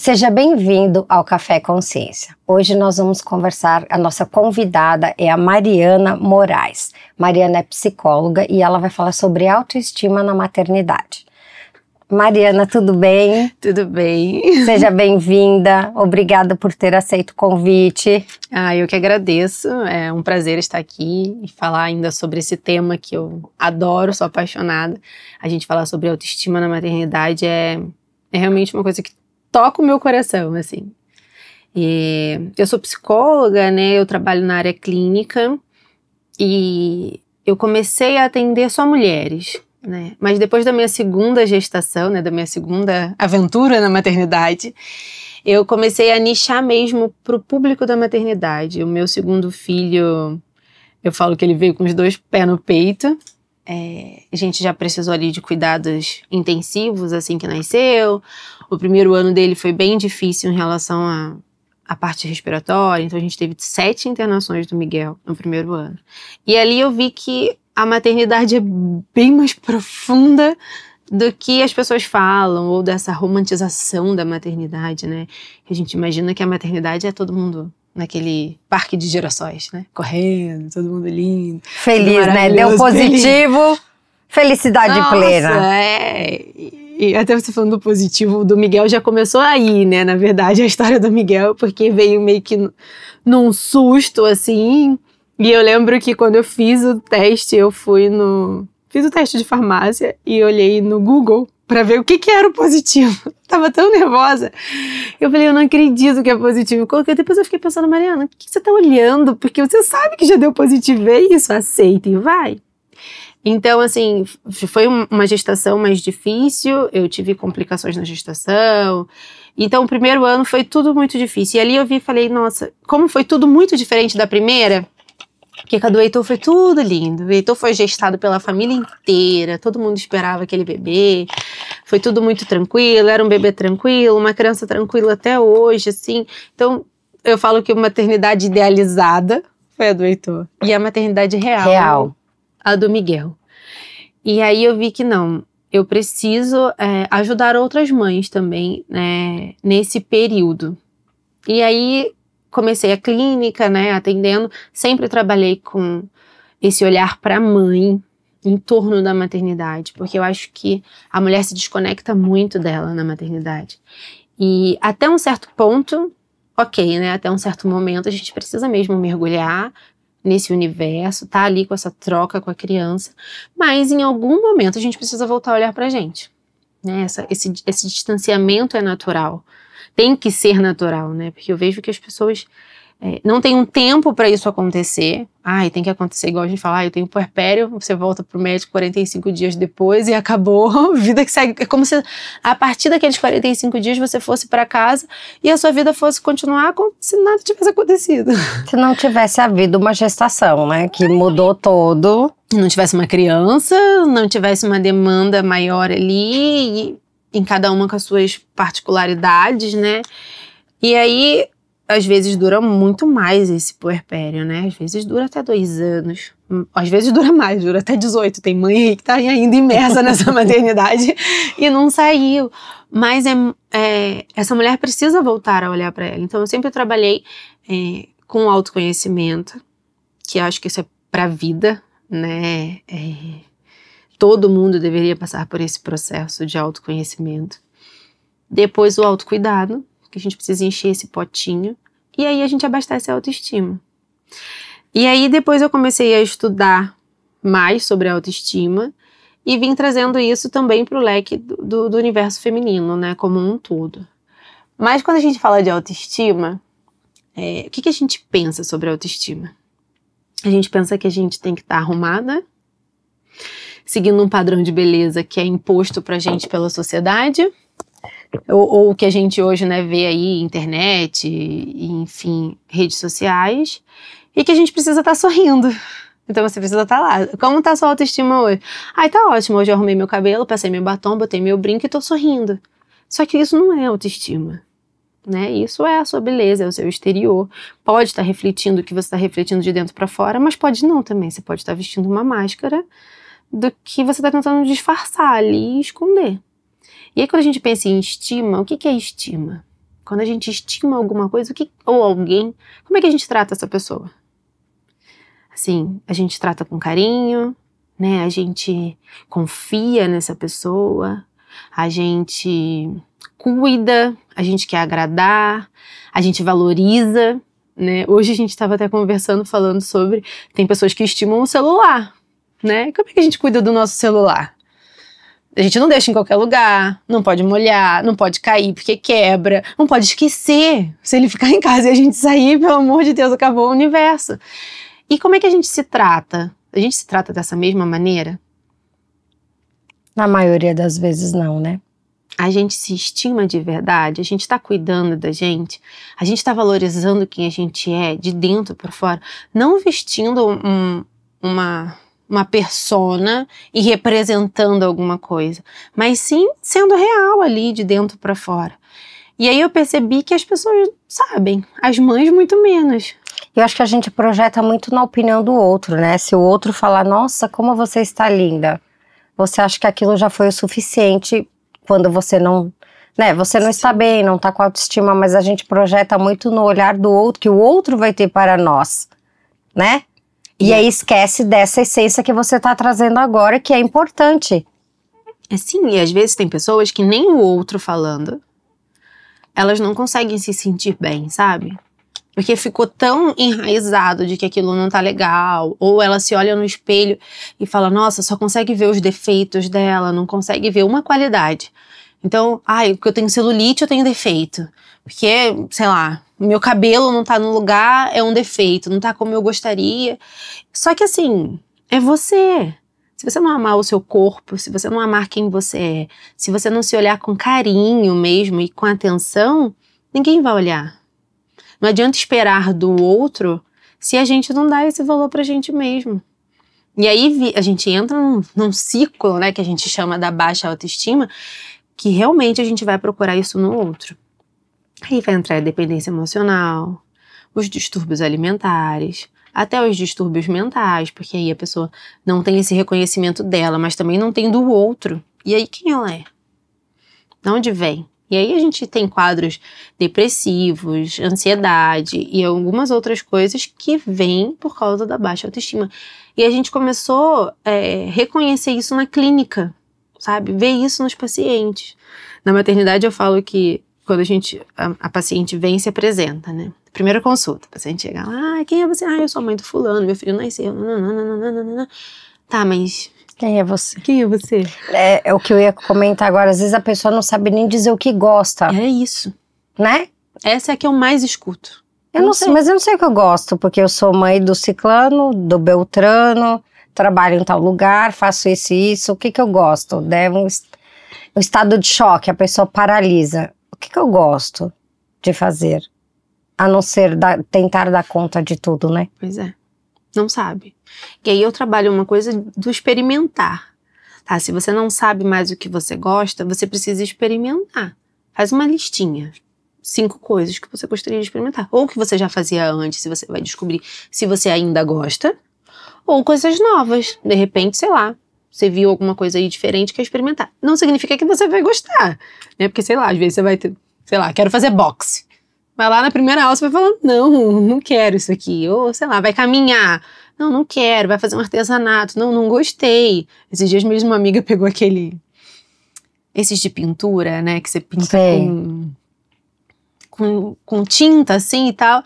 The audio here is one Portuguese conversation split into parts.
Seja bem-vindo ao Café Consciência. Hoje nós vamos conversar, a nossa convidada é a Mariana Moraes. Mariana é psicóloga e ela vai falar sobre autoestima na maternidade. Mariana, tudo bem? Tudo bem. Seja bem-vinda, obrigada por ter aceito o convite. Eu que agradeço, é um prazer estar aqui e falar ainda sobre esse tema que eu adoro, sou apaixonada. A gente falar sobre autoestima na maternidade é realmente uma coisa que toca o meu coração, assim. E eu sou psicóloga, né, eu trabalho na área clínica e eu comecei a atender só mulheres, né, mas depois da minha segunda gestação, né, da minha segunda aventura na maternidade, eu comecei a nichar mesmo pro público da maternidade. O meu segundo filho, eu falo que ele veio com os 2 pés no peito. A gente já precisou ali de cuidados intensivos assim que nasceu. O primeiro ano dele foi bem difícil em relação à parte respiratória, então a gente teve 7 internações do Miguel no primeiro ano. E ali eu vi que a maternidade é bem mais profunda do que as pessoas falam, ou dessa romantização da maternidade, né? A gente imagina que a maternidade é todo mundo naquele parque de girassóis, né? Correndo, todo mundo lindo. Feliz, né? Deu positivo, felicidade plena. E até você falando do positivo do Miguel, já começou aí, né? Na verdade, a história do Miguel, porque veio meio que num susto, assim. E eu lembro que quando eu fiz o teste, fiz o teste de farmácia e olhei no Google pra ver o que era o positivo. Tava tão nervosa. Eu falei, eu não acredito que é positivo. Depois eu fiquei pensando, Mariana, o que você tá olhando? Porque você sabe que já deu positivo, é isso, aceita e vai. Então, assim, foi uma gestação mais difícil, eu tive complicações na gestação. Então, o primeiro ano foi tudo muito difícil. E ali eu vi e falei, nossa, como foi tudo muito diferente da primeira, porque com a do Heitor foi tudo lindo. O Heitor foi gestado pela família inteira, todo mundo esperava aquele bebê. Foi tudo muito tranquilo, era um bebê tranquilo, uma criança tranquila até hoje, assim. Então, eu falo que a maternidade idealizada foi a do Heitor. E a maternidade real. A do Miguel. E aí eu vi que não, eu preciso ajudar outras mães também, né, nesse período. E aí comecei a clínica, né, atendendo, sempre trabalhei com esse olhar para a mãe em torno da maternidade, porque eu acho que a mulher se desconecta muito dela na maternidade. E até um certo ponto, ok, né, até um certo momento a gente precisa mesmo mergulhar nesse universo, tá ali com essa troca com a criança, mas em algum momento a gente precisa voltar a olhar pra gente, né? Esse distanciamento é natural, tem que ser natural, né? Porque eu vejo que as pessoas não têm um tempo para isso acontecer. Tem que acontecer igual a gente fala, eu tenho puerpério, você volta pro médico 45 dias depois e acabou, vida que segue. É como se a partir daqueles 45 dias você fosse para casa e a sua vida fosse continuar como se nada tivesse acontecido. Se não tivesse havido uma gestação, né, que mudou todo. Não tivesse uma criança, não tivesse uma demanda maior ali, e em cada uma com as suas particularidades, né? E aí, às vezes dura muito mais esse puerpério, né? Às vezes dura até 2 anos. Às vezes dura mais, dura até 18. Tem mãe aí que tá ainda imersa nessa maternidade e não saiu. Mas essa mulher precisa voltar a olhar para ela. Então eu sempre trabalhei com autoconhecimento, que eu acho que isso é pra vida, né? Todo mundo deveria passar por esse processo de autoconhecimento. Depois o autocuidado, que a gente precisa encher esse potinho, e aí a gente abastece a autoestima. E aí depois eu comecei a estudar mais sobre a autoestima e vim trazendo isso também para o leque do universo feminino, né, como um todo. Mas quando a gente fala de autoestima, o que a gente pensa sobre a autoestima? A gente pensa que a gente tem que estar arrumada, seguindo um padrão de beleza que é imposto pra gente pela sociedade, ou o que a gente hoje, né, vê aí, internet, e, enfim, redes sociais, e que a gente precisa estar sorrindo. Então você precisa estar lá. Como tá a sua autoestima hoje? Tá ótimo, hoje eu arrumei meu cabelo, passei meu batom, botei meu brinco e tô sorrindo. Só que isso não é autoestima, né? Isso é a sua beleza, é o seu exterior. Pode estar refletindo o que você está refletindo de dentro para fora, mas pode não também. Você pode estar vestindo uma máscara do que você está tentando disfarçar ali e esconder. E aí quando a gente pensa em estima, o que é estima? Quando a gente estima alguma coisa, ou alguém, como é que a gente trata essa pessoa? Assim, a gente trata com carinho, né? A gente confia nessa pessoa, a gente cuida, a gente quer agradar, a gente valoriza, né? Hoje a gente estava até conversando, falando sobre, tem pessoas que estimam o celular, né? Como é que a gente cuida do nosso celular? A gente não deixa em qualquer lugar, não pode molhar, não pode cair porque quebra, não pode esquecer. Se ele ficar em casa e a gente sair, pelo amor de Deus, acabou o universo. E como é que a gente se trata? A gente se trata dessa mesma maneira? Na maioria das vezes não, né? A gente se estima de verdade? A gente está cuidando da gente? A gente está valorizando quem a gente é, de dentro para fora? Não vestindo uma persona e representando alguma coisa, mas sim sendo real ali, de dentro para fora. E aí eu percebi que as pessoas sabem, as mães muito menos. Eu acho que a gente projeta muito na opinião do outro, né? Se o outro falar, nossa, como você está linda, você acha que aquilo já foi o suficiente quando você não, né? Você não está bem, não está com autoestima, mas a gente projeta muito no olhar do outro, que o outro vai ter para nós, né? E aí esquece dessa essência que você está trazendo agora, que é importante. Sim, e às vezes tem pessoas que nem o outro falando, elas não conseguem se sentir bem, sabe? Porque ficou tão enraizado de que aquilo não tá legal. Ou ela se olha no espelho e fala, nossa, só consegue ver os defeitos dela, não consegue ver uma qualidade. Então, porque eu tenho celulite, eu tenho defeito. Porque, sei lá, meu cabelo não tá no lugar, é um defeito, não tá como eu gostaria. Só que assim, é você. Se você não amar o seu corpo, se você não amar quem você é, se você não se olhar com carinho mesmo e com atenção, ninguém vai olhar. Não adianta esperar do outro se a gente não dá esse valor pra gente mesmo. E aí a gente entra num ciclo, né, que a gente chama da baixa autoestima, que realmente a gente vai procurar isso no outro. Aí vai entrar a dependência emocional, os distúrbios alimentares, até os distúrbios mentais, porque aí a pessoa não tem esse reconhecimento dela, mas também não tem do outro. E aí quem ela é? De onde vem? E aí a gente tem quadros depressivos, ansiedade e algumas outras coisas que vêm por causa da baixa autoestima. E a gente começou a reconhecer isso na clínica, sabe? Ver isso nos pacientes. Na maternidade eu falo que quando a paciente vem e se apresenta, né? Primeira consulta, a paciente chega lá, quem é você? Eu sou a mãe do fulano, meu filho nasceu. Tá, mas... Quem é você? Quem é você? É o que eu ia comentar agora. Às vezes a pessoa não sabe nem dizer o que gosta. É isso. Né? Essa é a que eu mais escuto. Eu não sei, mas eu não sei o que eu gosto, porque eu sou mãe do ciclano, do beltrano, trabalho em tal lugar, faço isso e isso. O que eu gosto? Um estado de choque, a pessoa paralisa. O que eu gosto de fazer? A não ser tentar dar conta de tudo, né? Pois é. Não sabe. E aí eu trabalho uma coisa do experimentar. Tá? Se você não sabe mais o que você gosta, você precisa experimentar. Faz uma listinha. 5 coisas que você gostaria de experimentar. Ou que você já fazia antes, se você vai descobrir se você ainda gosta. Ou coisas novas. De repente, sei lá, você viu alguma coisa aí diferente que quer experimentar. Não significa que você vai gostar. Né? Porque, sei lá, às vezes você vai ter, sei lá, quero fazer boxe. Vai lá na primeira aula, você vai falar, não quero isso aqui. Ou, sei lá, vai caminhar. Não quero. Vai fazer um artesanato. Não gostei. Esses dias mesmo uma amiga pegou esses de pintura, né? Que você pinta com tinta, assim, e tal.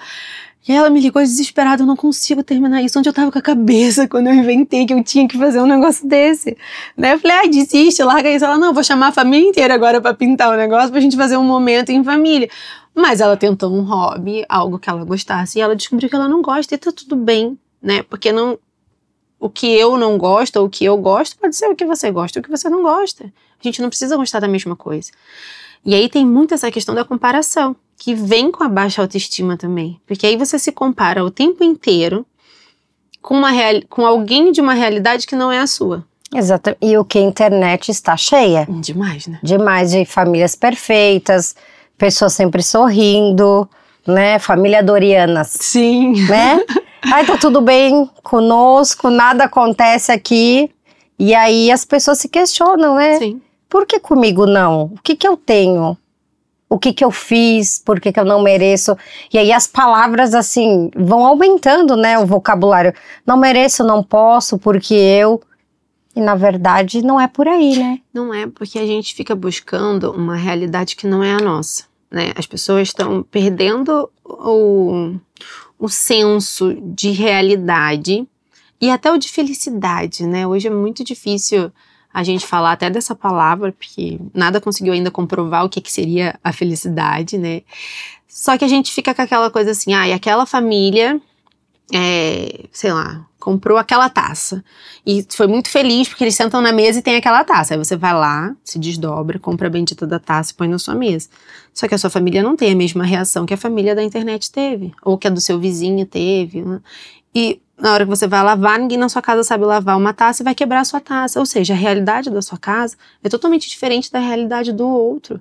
E ela me ligou desesperada, eu não consigo terminar isso. Onde eu tava com a cabeça quando eu inventei que eu tinha que fazer um negócio desse? Né? Eu falei, desiste, larga isso. Ela, não, vou chamar a família inteira agora pra pintar o negócio, pra gente fazer um momento em família. Mas ela tentou um hobby, algo que ela gostasse, e ela descobriu que ela não gosta, e tá tudo bem, né? Porque o que eu não gosto, ou o que eu gosto, pode ser o que você gosta, ou o que você não gosta. A gente não precisa gostar da mesma coisa. E aí tem muito essa questão da comparação, que vem com a baixa autoestima também. Porque aí você se compara o tempo inteiro com alguém de uma realidade que não é a sua. Exato. E o que a internet está cheia. Demais, né? Demais, de famílias perfeitas, pessoas sempre sorrindo, né? Família Doriana. Sim. Né? Ai, tá tudo bem conosco, nada acontece aqui. E aí as pessoas se questionam, né? Sim. Por que comigo não? O que eu tenho? o que que eu fiz, por que que eu não mereço. E aí as palavras, assim, vão aumentando, né, o vocabulário. Não mereço, não posso, porque eu... E na verdade não é por aí, né? Não é, porque a gente fica buscando uma realidade que não é a nossa, né? As pessoas estão perdendo o senso de realidade e até o de felicidade, né? Hoje é muito difícil a gente falar até dessa palavra, porque nada conseguiu ainda comprovar o que seria a felicidade, né? Só que a gente fica com aquela coisa assim, e aquela família, sei lá, comprou aquela taça e foi muito feliz porque eles sentam na mesa e tem aquela taça. Aí você vai lá, se desdobra, compra a bendita da taça e põe na sua mesa. Só que a sua família não tem a mesma reação que a família da internet teve, ou que a do seu vizinho teve, né? E na hora que você vai lavar, ninguém na sua casa sabe lavar uma taça e vai quebrar a sua taça. Ou seja, a realidade da sua casa é totalmente diferente da realidade do outro.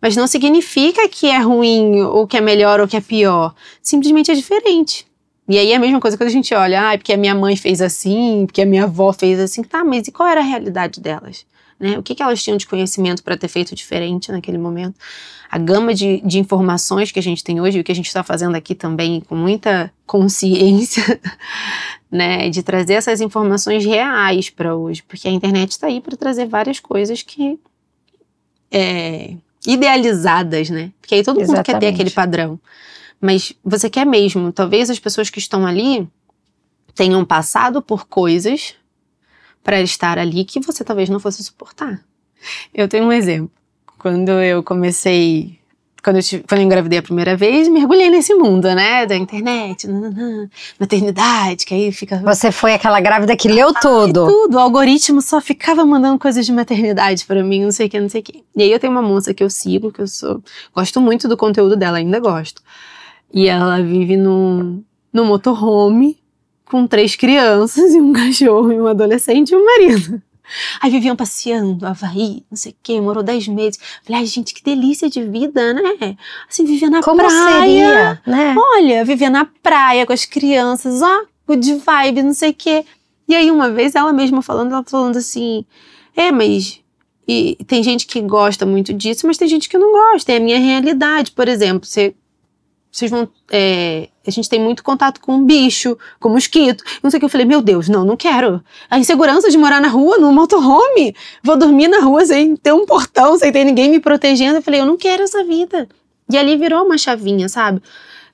Mas não significa que é ruim, ou que é melhor, ou que é pior. Simplesmente é diferente. E aí é a mesma coisa quando a gente olha, porque a minha mãe fez assim, porque a minha avó fez assim. Tá, mas e qual era a realidade delas? Né? O que elas tinham de conhecimento para ter feito diferente naquele momento? A gama de informações que a gente tem hoje, e o que a gente está fazendo aqui também com muita consciência, né, de trazer essas informações reais para hoje, porque a internet está aí para trazer várias coisas que idealizadas, né? Porque aí todo mundo quer ter aquele padrão. Mas você quer mesmo, talvez as pessoas que estão ali tenham passado por coisas para estar ali que você talvez não fosse suportar. Eu tenho um exemplo. Quando eu comecei, quando eu engravidei a primeira vez, mergulhei nesse mundo, né, da internet, maternidade, que aí fica... Você foi aquela grávida que leu tudo. Tudo, o algoritmo só ficava mandando coisas de maternidade pra mim, não sei o que, não sei o que. E aí eu tenho uma moça que eu sigo, gosto muito do conteúdo dela, ainda gosto. E ela vive no motorhome com 3 crianças e um cachorro e um adolescente e um marido. Aí viviam passeando, Havaí, não sei o que, morou 10 meses. Falei, gente, que delícia de vida, né? Assim, viver na Como praia. Seria, né? Olha, viver na praia com as crianças, good vibe, não sei o que. E aí uma vez ela mesma falando assim, mas... E tem gente que gosta muito disso, mas tem gente que não gosta, é a minha realidade. Por exemplo, vocês vão... a gente tem muito contato com bicho, com mosquito, não sei o que. Eu falei, meu Deus, não quero. A insegurança de morar na rua, no motorhome, vou dormir na rua sem ter um portão, sem ter ninguém me protegendo. Eu falei, eu não quero essa vida. E ali virou uma chavinha, sabe?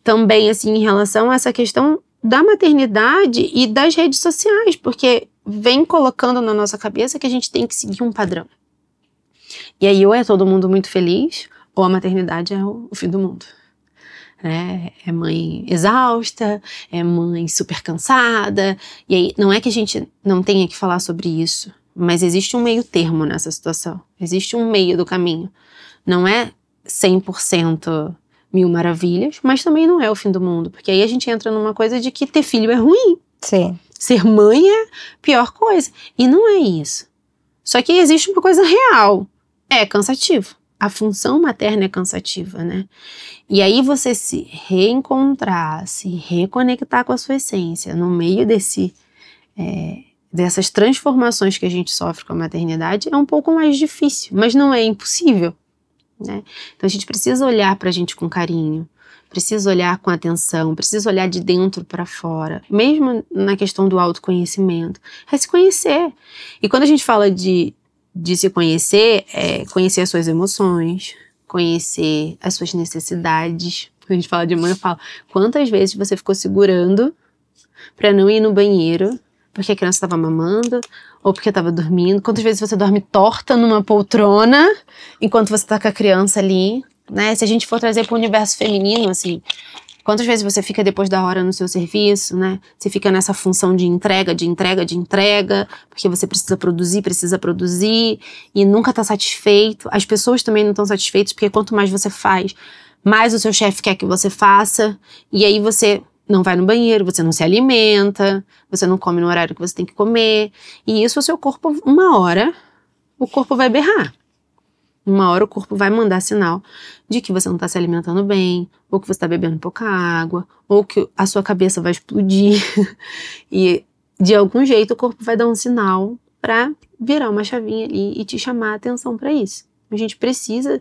Também, assim, em relação a essa questão da maternidade e das redes sociais, porque vem colocando na nossa cabeça que a gente tem que seguir um padrão. E aí, ou é todo mundo muito feliz, ou a maternidade é o fim do mundo. É mãe exausta, é mãe super cansada, e aí não é que a gente não tenha que falar sobre isso, mas existe um meio termo nessa situação, existe um meio do caminho. Não é 100% mil maravilhas, mas também não é o fim do mundo, porque aí a gente entra numa coisa de que ter filho é ruim. Sim. Ser mãe é a pior coisa, e não é isso. Só que existe uma coisa real, é cansativo. A função materna é cansativa, né? E aí você se reencontrar, se reconectar com a sua essência no meio dessas transformações que a gente sofre com a maternidade é um pouco mais difícil, mas não é impossível, né? Então a gente precisa olhar pra gente com carinho, precisa olhar com atenção, precisa olhar de dentro para fora, mesmo na questão do autoconhecimento, é se conhecer. E quando a gente fala de se conhecer, conhecer as suas emoções, conhecer as suas necessidades. Quando a gente fala de mãe, eu falo, quantas vezes você ficou segurando pra não ir no banheiro porque a criança estava mamando ou porque estava dormindo? Quantas vezes você dorme torta numa poltrona enquanto você tá com a criança ali, né? Se a gente for trazer para o universo feminino, assim, quantas vezes você fica depois da hora no seu serviço, né? Você fica nessa função de entrega, porque você precisa produzir e nunca tá satisfeito. As pessoas também não estão satisfeitas, porque quanto mais você faz, mais o seu chefe quer que você faça. E aí você não vai no banheiro, você não se alimenta, você não come no horário que você tem que comer. E isso o seu corpo, uma hora, o corpo vai berrar. Uma hora o corpo vai mandar sinal de que você não está se alimentando bem, ou que você está bebendo pouca água, ou que a sua cabeça vai explodir. E de algum jeito o corpo vai dar um sinal para virar uma chavinha ali e te chamar a atenção para isso. A gente precisa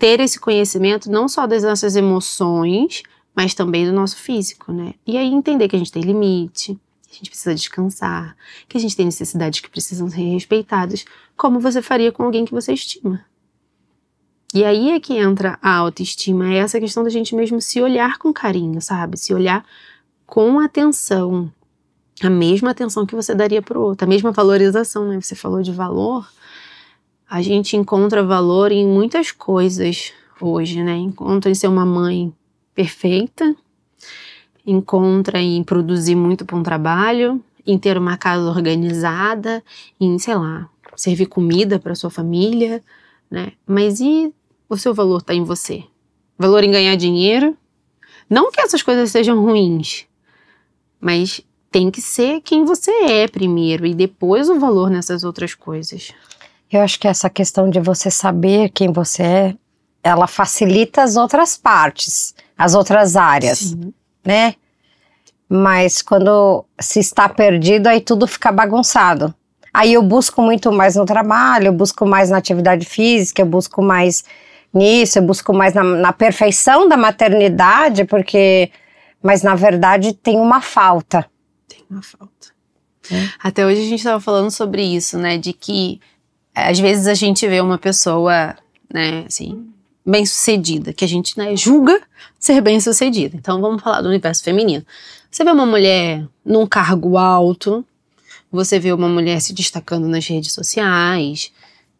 ter esse conhecimento não só das nossas emoções, mas também do nosso físico, né? E aí entender que a gente tem limite, que a gente precisa descansar, que a gente tem necessidades que precisam ser respeitadas, como você faria com alguém que você estima. E aí é que entra a autoestima, é essa questão da gente mesmo se olhar com carinho, sabe? Se olhar com atenção, a mesma atenção que você daria pro outro, a mesma valorização, né? Você falou de valor. A gente encontra valor em muitas coisas hoje, né? Encontra em ser uma mãe perfeita, encontra em produzir muito para um trabalho, em ter uma casa organizada, em, sei lá, servir comida para sua família, né? Mas e o seu valor tá em você? Valor em ganhar dinheiro? Não que essas coisas sejam ruins, mas tem que ser quem você é primeiro e depois o valor nessas outras coisas. Eu acho que essa questão de você saber quem você é, ela facilita as outras partes, as outras áreas, Sim. né? Mas quando se está perdido, aí tudo fica bagunçado. Aí eu busco muito mais no trabalho, eu busco mais na atividade física, eu busco mais nisso, eu busco mais na perfeição da maternidade, mas na verdade tem uma falta. Tem uma falta. Até hoje a gente estava falando sobre isso, né? De que às vezes a gente vê uma pessoa, né, assim, bem-sucedida, que a gente, né, julga ser bem-sucedida. Então vamos falar do universo feminino. Você vê uma mulher num cargo alto, você vê uma mulher se destacando nas redes sociais,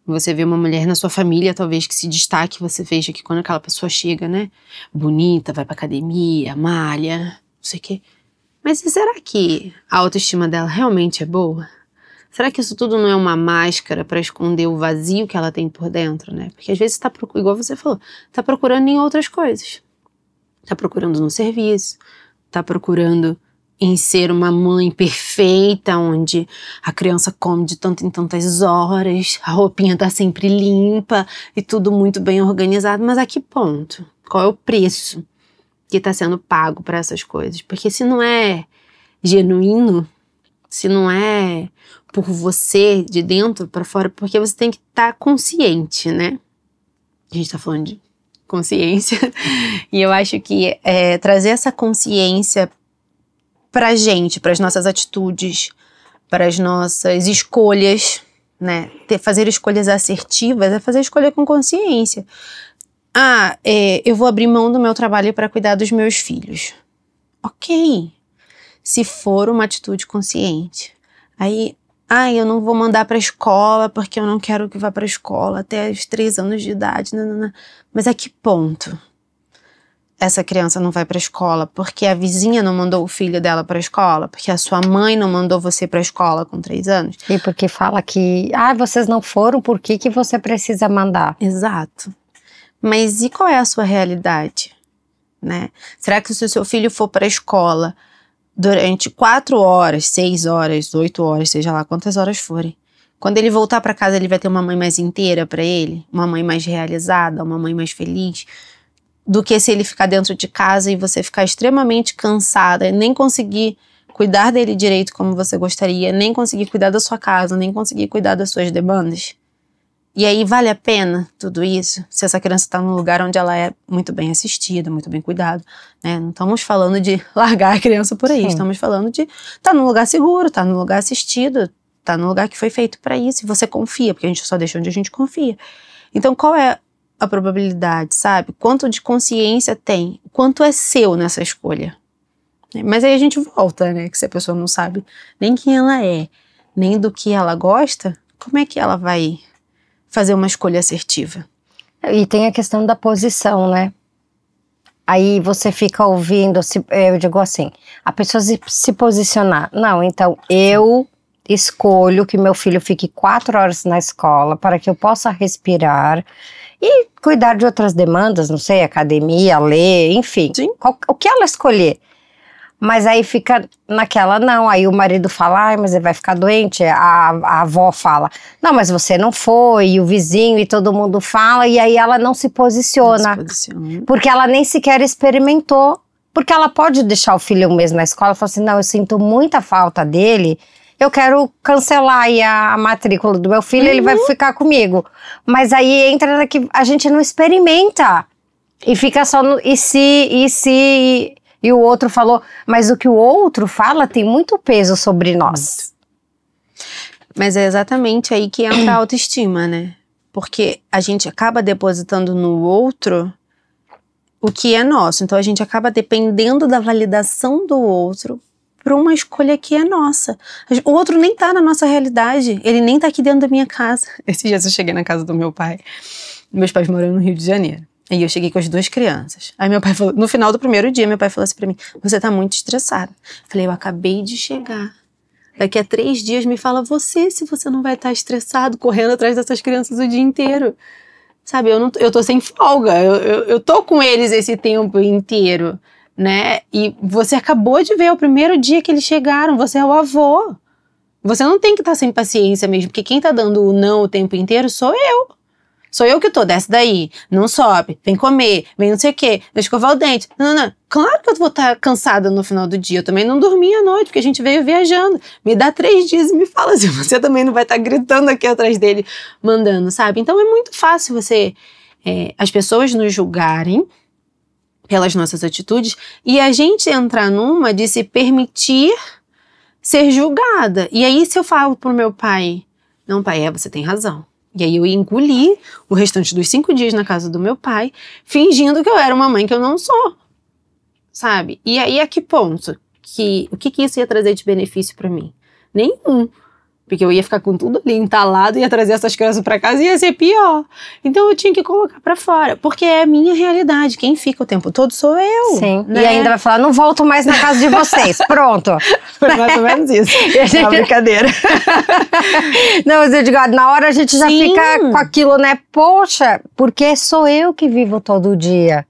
você vê uma mulher na sua família, talvez, que se destaque, você veja que quando aquela pessoa chega, né, bonita, vai pra academia, malha, não sei o quê. Mas será que a autoestima dela realmente é boa? Será que isso tudo não é uma máscara para esconder o vazio que ela tem por dentro, né? Porque às vezes tá, igual você falou, tá procurando em outras coisas. Tá procurando no serviço, tá procurando em ser uma mãe perfeita, onde a criança come de tanto em tantas horas, a roupinha tá sempre limpa e tudo muito bem organizado. Mas a que ponto? Qual é o preço que tá sendo pago para essas coisas? Porque se não é genuíno, se não é por você, de dentro para fora, porque você tem que estar consciente, né? A gente tá falando de consciência. E eu acho que trazer essa consciência pra gente, pras nossas atitudes, pras nossas escolhas, né? Fazer escolhas assertivas é fazer escolha com consciência. Eu vou abrir mão do meu trabalho para cuidar dos meus filhos. Ok. Se for uma atitude consciente. Aí, eu não vou mandar pra escola porque eu não quero que vá pra escola até os 3 anos de idade. Não. Mas a que ponto essa criança não vai pra escola? Porque a vizinha não mandou o filho dela pra escola? Porque a sua mãe não mandou você pra escola com 3 anos? E porque fala que, vocês não foram, por que você precisa mandar? Exato. Mas e qual é a sua realidade? Né? Será que se o seu filho for pra escola durante 4 horas, 6 horas, 8 horas, seja lá quantas horas forem, quando ele voltar pra casa ele vai ter uma mãe mais inteira pra ele? Uma mãe mais realizada, uma mãe mais feliz? Do que se ele ficar dentro de casa e você ficar extremamente cansada e nem conseguir cuidar dele direito como você gostaria, nem conseguir cuidar da sua casa, nem conseguir cuidar das suas demandas? E aí vale a pena tudo isso se essa criança está num lugar onde ela é muito bem assistida, muito bem cuidada, né? Não estamos falando de largar a criança por aí, estamos falando de estar num lugar seguro, estar num lugar assistido, estar num lugar que foi feito para isso e você confia, porque a gente só deixa onde a gente confia. Então qual é a probabilidade, sabe? Quanto de consciência tem? Quanto é seu nessa escolha? Mas aí a gente volta, né? Que se a pessoa não sabe nem quem ela é, nem do que ela gosta, como é que ela vai fazer uma escolha assertiva? E tem a questão da posição, né? Aí você fica ouvindo, eu digo assim, a pessoa se posicionar. Não, então eu escolho que meu filho fique 4 horas na escola para que eu possa respirar e cuidar de outras demandas, não sei, academia, ler, enfim. O que ela escolher. Mas aí fica naquela, não, aí o marido fala, mas ele vai ficar doente, a avó fala, não, mas você não foi, e o vizinho e todo mundo fala, e aí ela não se posiciona, porque ela nem sequer experimentou, porque ela pode deixar o filho um mês na escola e falar assim, não, eu sinto muita falta dele, eu quero cancelar aí a matrícula do meu filho, ele vai ficar comigo. Mas aí entra na que a gente não experimenta. E fica só no e se, e o outro falou. Mas o que o outro fala tem muito peso sobre nós. Mas é exatamente aí que entra a autoestima, né? Porque a gente acaba depositando no outro o que é nosso. Então a gente acaba dependendo da validação do outro por uma escolha que é nossa. O outro nem tá na nossa realidade. Ele nem tá aqui dentro da minha casa. Esses dias eu cheguei na casa do meu pai. Meus pais moram no Rio de Janeiro. Aí eu cheguei com as 2 crianças. Aí meu pai falou, no final do primeiro dia, meu pai falou assim pra mim, você tá muito estressada. Falei, eu acabei de chegar. Daqui a 3 dias me fala se você não vai estar estressado, correndo atrás dessas crianças o dia inteiro. Sabe, eu tô sem folga, eu tô com eles esse tempo inteiro, né? E você acabou de ver o primeiro dia que eles chegaram, você é o avô. Você não tem que estar sem paciência mesmo, porque quem tá dando o não o tempo inteiro sou eu. Sou eu que tô, desce daí, não sobe, vem comer, vem não sei o quê, deixa escovar o dente. Não. Claro que eu vou estar cansada no final do dia. Eu também não dormi à noite, porque a gente veio viajando. Me dá 3 dias e me fala se você também não vai estar gritando aqui atrás dele, mandando, sabe? Então é muito fácil as pessoas nos julgarem pelas nossas atitudes e a gente entrar numa de se permitir ser julgada. E aí se eu falo pro meu pai, não pai, você tem razão. E aí eu engoli o restante dos 5 dias na casa do meu pai, fingindo que eu era uma mãe que eu não sou, sabe? E aí a que ponto? O que isso ia trazer de benefício pra mim? Nenhum. Porque eu ia ficar com tudo ali entalado, ia trazer essas crianças pra casa e ia ser pior. Então eu tinha que colocar pra fora, porque é a minha realidade. Quem fica o tempo todo sou eu. Sim, né? E ainda vai falar, não volto mais na casa de vocês. Pronto. Foi mais ou menos isso. É uma brincadeira. Não, mas eu digo, na hora a gente já fica com aquilo, né? Poxa, porque sou eu que vivo todo dia.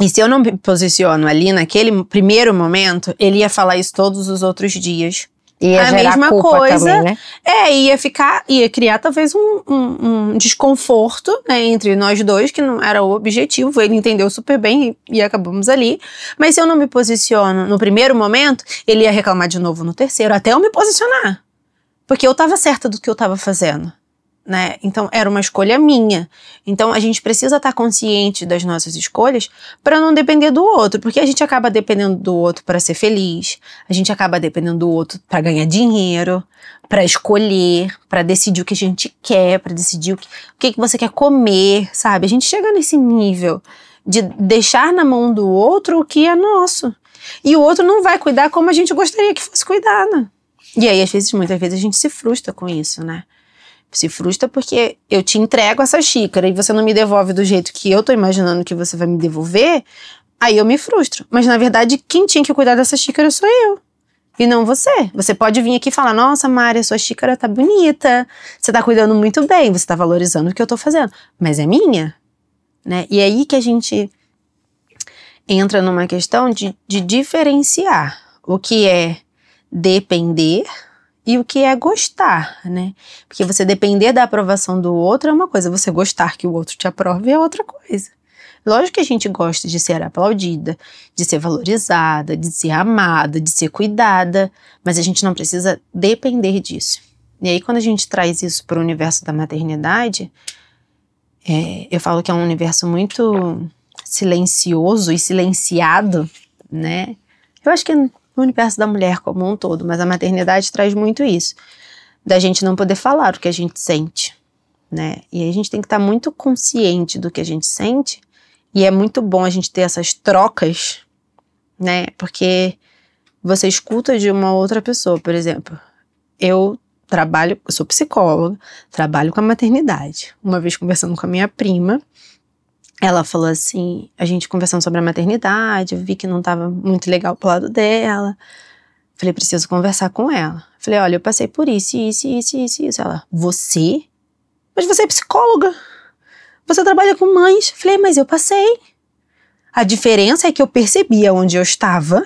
E se eu não me posiciono ali naquele primeiro momento, ele ia falar isso todos os outros dias. Ia a gerar mesma culpa coisa, também, né? ia criar talvez um desconforto, né, entre nós dois, que não era o objetivo, ele entendeu super bem e acabamos ali. Mas se eu não me posiciono no primeiro momento, ele ia reclamar de novo no terceiro, até eu me posicionar. Porque eu tava certa do que eu tava fazendo, né? Então era uma escolha minha. Então a gente precisa estar consciente das nossas escolhas para não depender do outro, porque a gente acaba dependendo do outro para ser feliz, a gente acaba dependendo do outro para ganhar dinheiro, para escolher, para decidir o que a gente quer, para decidir o que você quer comer, sabe? A gente chega nesse nível de deixar na mão do outro o que é nosso. E o outro não vai cuidar como a gente gostaria que fosse cuidado. E aí, muitas vezes a gente se frustra com isso, né? Se frustra porque eu te entrego essa xícara e você não me devolve do jeito que eu tô imaginando que você vai me devolver, aí eu me frustro. Mas na verdade, quem tinha que cuidar dessa xícara sou eu. E não você. Você pode vir aqui e falar, nossa, Mari, sua xícara tá bonita, você tá cuidando muito bem, você tá valorizando o que eu tô fazendo. Mas é minha, né? E é aí que a gente entra numa questão de diferenciar o que é depender e o que é gostar, né? Porque você depender da aprovação do outro é uma coisa, você gostar que o outro te aprove é outra coisa. Lógico que a gente gosta de ser aplaudida, de ser valorizada, de ser amada, de ser cuidada, mas a gente não precisa depender disso. E aí quando a gente traz isso para o universo da maternidade, eu falo que é um universo muito silencioso e silenciado, né? Eu acho que no universo da mulher como um todo, mas a maternidade traz muito isso, da gente não poder falar o que a gente sente, né? E aí a gente tem que estar muito consciente do que a gente sente, e é muito bom a gente ter essas trocas, né? Porque você escuta de uma outra pessoa, por exemplo, eu sou psicóloga, trabalho com a maternidade. Uma vez conversando com a minha prima, ela falou assim, a gente conversando sobre a maternidade, eu vi que não estava muito legal pro lado dela. Falei, preciso conversar com ela. Falei, olha, eu passei por isso. Ela, você? Mas você é psicóloga. Você trabalha com mães. Falei, mas eu passei. A diferença é que eu percebia onde eu estava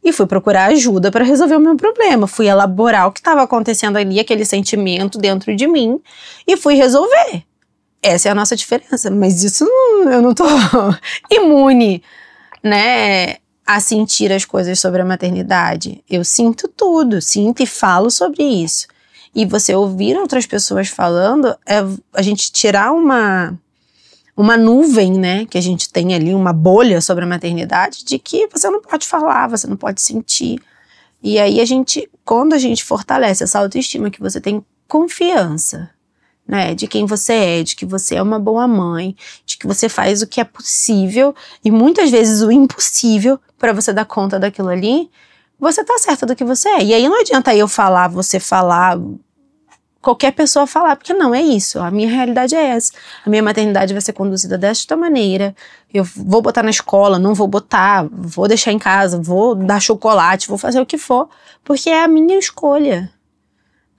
e fui procurar ajuda para resolver o meu problema. Fui elaborar o que estava acontecendo ali, aquele sentimento dentro de mim, e fui resolver. Essa é a nossa diferença, mas isso eu não tô imune, né, a sentir as coisas sobre a maternidade. Eu sinto tudo, sinto e falo sobre isso. E você ouvir outras pessoas falando, é a gente tirar uma nuvem, né, que a gente tem ali, uma bolha sobre a maternidade, de que você não pode falar, você não pode sentir. E aí quando a gente fortalece essa autoestima, que você tem confiança, né, de quem você é, de que você é uma boa mãe, de que você faz o que é possível e muitas vezes o impossível para você dar conta daquilo ali, você tá certa do que você é. E aí não adianta eu falar, você falar, qualquer pessoa falar, porque não é isso. A minha realidade é essa. A minha maternidade vai ser conduzida desta maneira. Eu vou botar na escola, não vou botar, vou deixar em casa, vou dar chocolate, vou fazer o que for, porque é a minha escolha,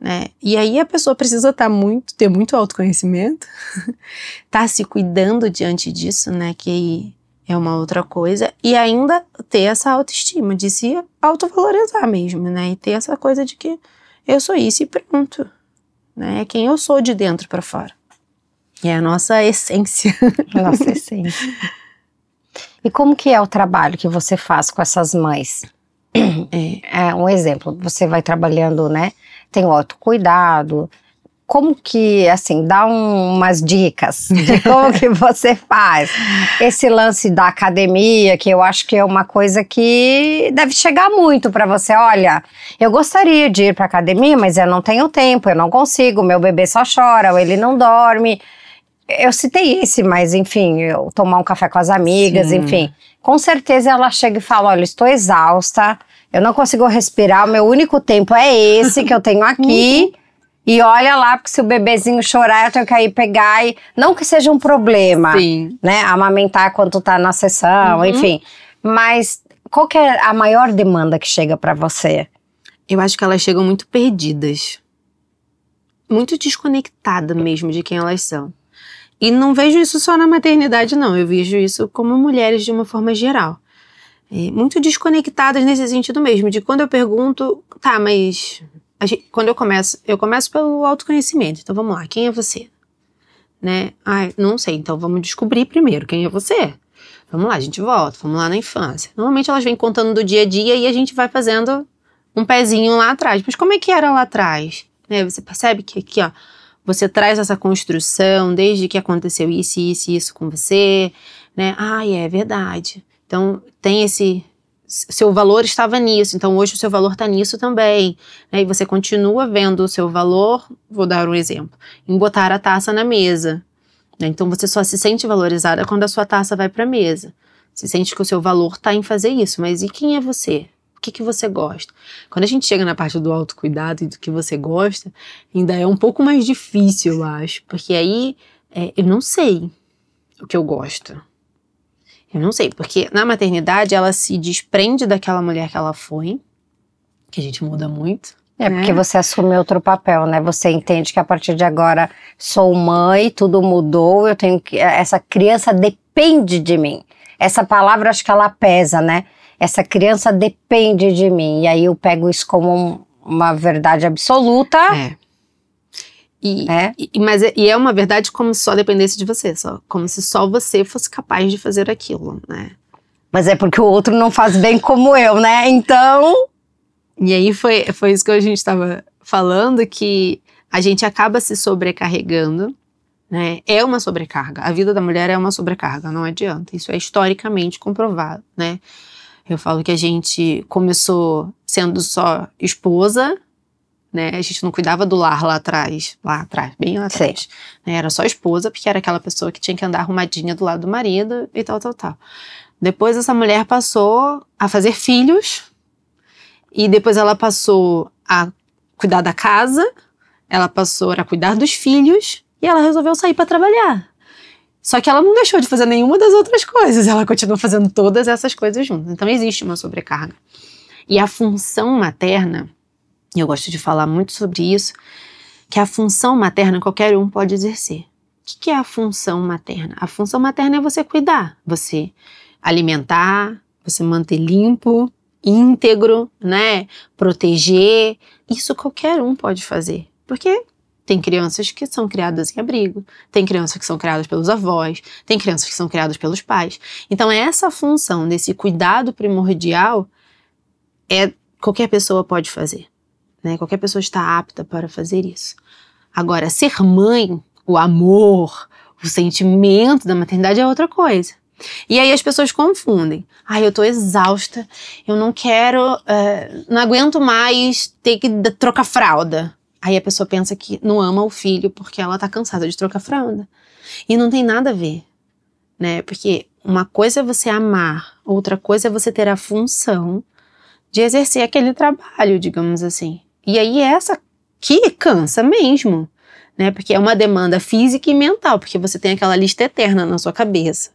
né? E aí a pessoa precisa ter muito autoconhecimento, tá se cuidando diante disso, né? Que é uma outra coisa. E ainda ter essa autoestima, de se autovalorizar mesmo, né? E ter essa coisa de que eu sou isso e pronto. Né? É quem eu sou de dentro para fora. É a nossa essência. A nossa essência. E como que é o trabalho que você faz com essas mães? É um exemplo, você vai trabalhando, né? Tem o autocuidado. Como que, assim, dá umas dicas de como que você faz esse lance da academia, que eu acho que é uma coisa que deve chegar muito para você. Olha, eu gostaria de ir para academia, mas eu não tenho tempo, eu não consigo, meu bebê só chora, ou ele não dorme. Eu citei esse, mas enfim, eu tomar um café com as amigas, sim, enfim. Com certeza ela chega e fala, olha, estou exausta, eu não consigo respirar, o meu único tempo é esse que eu tenho aqui. E olha lá, porque se o bebezinho chorar, eu tenho que ir pegar e... Não que seja um problema, sim, né? Amamentar quando tu tá na sessão, enfim. Mas qual que é a maior demanda que chega pra você? Eu acho que elas chegam muito perdidas. Muito desconectadas mesmo de quem elas são. E não vejo isso só na maternidade, não. Eu vejo isso como mulheres de uma forma geral. Muito desconectadas nesse sentido mesmo. De quando eu pergunto, tá, mas... quando eu começo pelo autoconhecimento. Então vamos lá, quem é você? Né? Ai, não sei, então vamos descobrir primeiro quem é você. Vamos lá, a gente volta, vamos lá na infância. Normalmente elas vêm contando do dia a dia e a gente vai fazendo um pezinho lá atrás. Mas como é que era lá atrás? Né? Você percebe que aqui, ó, você traz essa construção desde que aconteceu isso, isso e isso com você, né? Ai, é verdade. Então tem seu valor estava nisso, então hoje o seu valor está nisso também, né? E você continua vendo o seu valor, vou dar um exemplo, em botar a taça na mesa, né? Então você só se sente valorizada quando a sua taça vai para a mesa, você sente que o seu valor está em fazer isso, mas e quem é você? O que você gosta? Quando a gente chega na parte do autocuidado e do que você gosta, ainda é um pouco mais difícil, eu acho, porque aí eu não sei o que eu gosto. Eu não sei, porque na maternidade ela se desprende daquela mulher que ela foi, que a gente muda muito. Né? Porque você assume outro papel, né? Você entende que a partir de agora sou mãe, tudo mudou, eu tenho que... Essa criança depende de mim. Essa palavra acho que ela pesa, né? Essa criança depende de mim. E aí eu pego isso como uma verdade absoluta. Mas é uma verdade como se só dependesse de você, como se só você fosse capaz de fazer aquilo, né? Mas é porque o outro não faz bem como eu, né? Então... E aí foi isso que a gente estava falando, que a gente acaba se sobrecarregando, né? É uma sobrecarga. A vida da mulher é uma sobrecarga, não adianta. Isso é historicamente comprovado, né? Eu falo que a gente começou sendo só esposa, né? A gente não cuidava do lar lá atrás, bem lá atrás. Né? Era só esposa, porque era aquela pessoa que tinha que andar arrumadinha do lado do marido e tal. Depois essa mulher passou a fazer filhos, e depois ela passou a cuidar da casa, ela passou a cuidar dos filhos, e ela resolveu sair para trabalhar. Só que ela não deixou de fazer nenhuma das outras coisas, ela continuou fazendo todas essas coisas juntas. Então existe uma sobrecarga. E a função materna, e eu gosto de falar muito sobre isso, que a função materna qualquer um pode exercer. O que é a função materna? A função materna é você cuidar, você alimentar, você manter limpo, íntegro, né? Proteger. Isso qualquer um pode fazer. Porque Tem crianças que são criadas em abrigo, tem crianças que são criadas pelos avós, tem crianças que são criadas pelos pais. Então, essa função desse cuidado primordial qualquer pessoa pode fazer, né? Qualquer pessoa está apta para fazer isso. Agora, ser mãe, o amor, o sentimento da maternidade é outra coisa. E aí as pessoas confundem. Eu tô exausta, eu não quero, não aguento mais ter que trocar fralda. Aí a pessoa pensa que não ama o filho porque ela tá cansada de trocar fralda. E não tem nada a ver, né? Porque uma coisa é você amar, outra coisa é você ter a função de exercer aquele trabalho, digamos assim. E aí essa que cansa mesmo, né? Porque é uma demanda física e mental, porque você tem aquela lista eterna na sua cabeça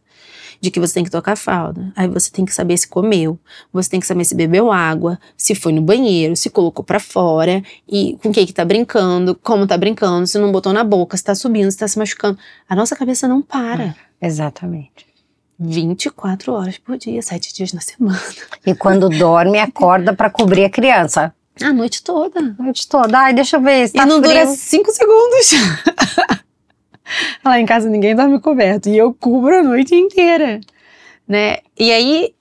de que você tem que trocar fralda. Aí você tem que saber se comeu, você tem que saber se bebeu água, se foi no banheiro, se colocou pra fora, e com quem que tá brincando, como tá brincando, se não botou na boca, se tá subindo, se tá se machucando. A nossa cabeça não para. Exatamente. 24 horas por dia, 7 dias na semana. E quando dorme, acorda pra cobrir a criança. A noite toda. A noite toda. Deixa eu ver se tá frio. E não frio. dura 5 segundos. Lá em casa ninguém dorme coberto. E eu cubro a noite inteira, né? E aí,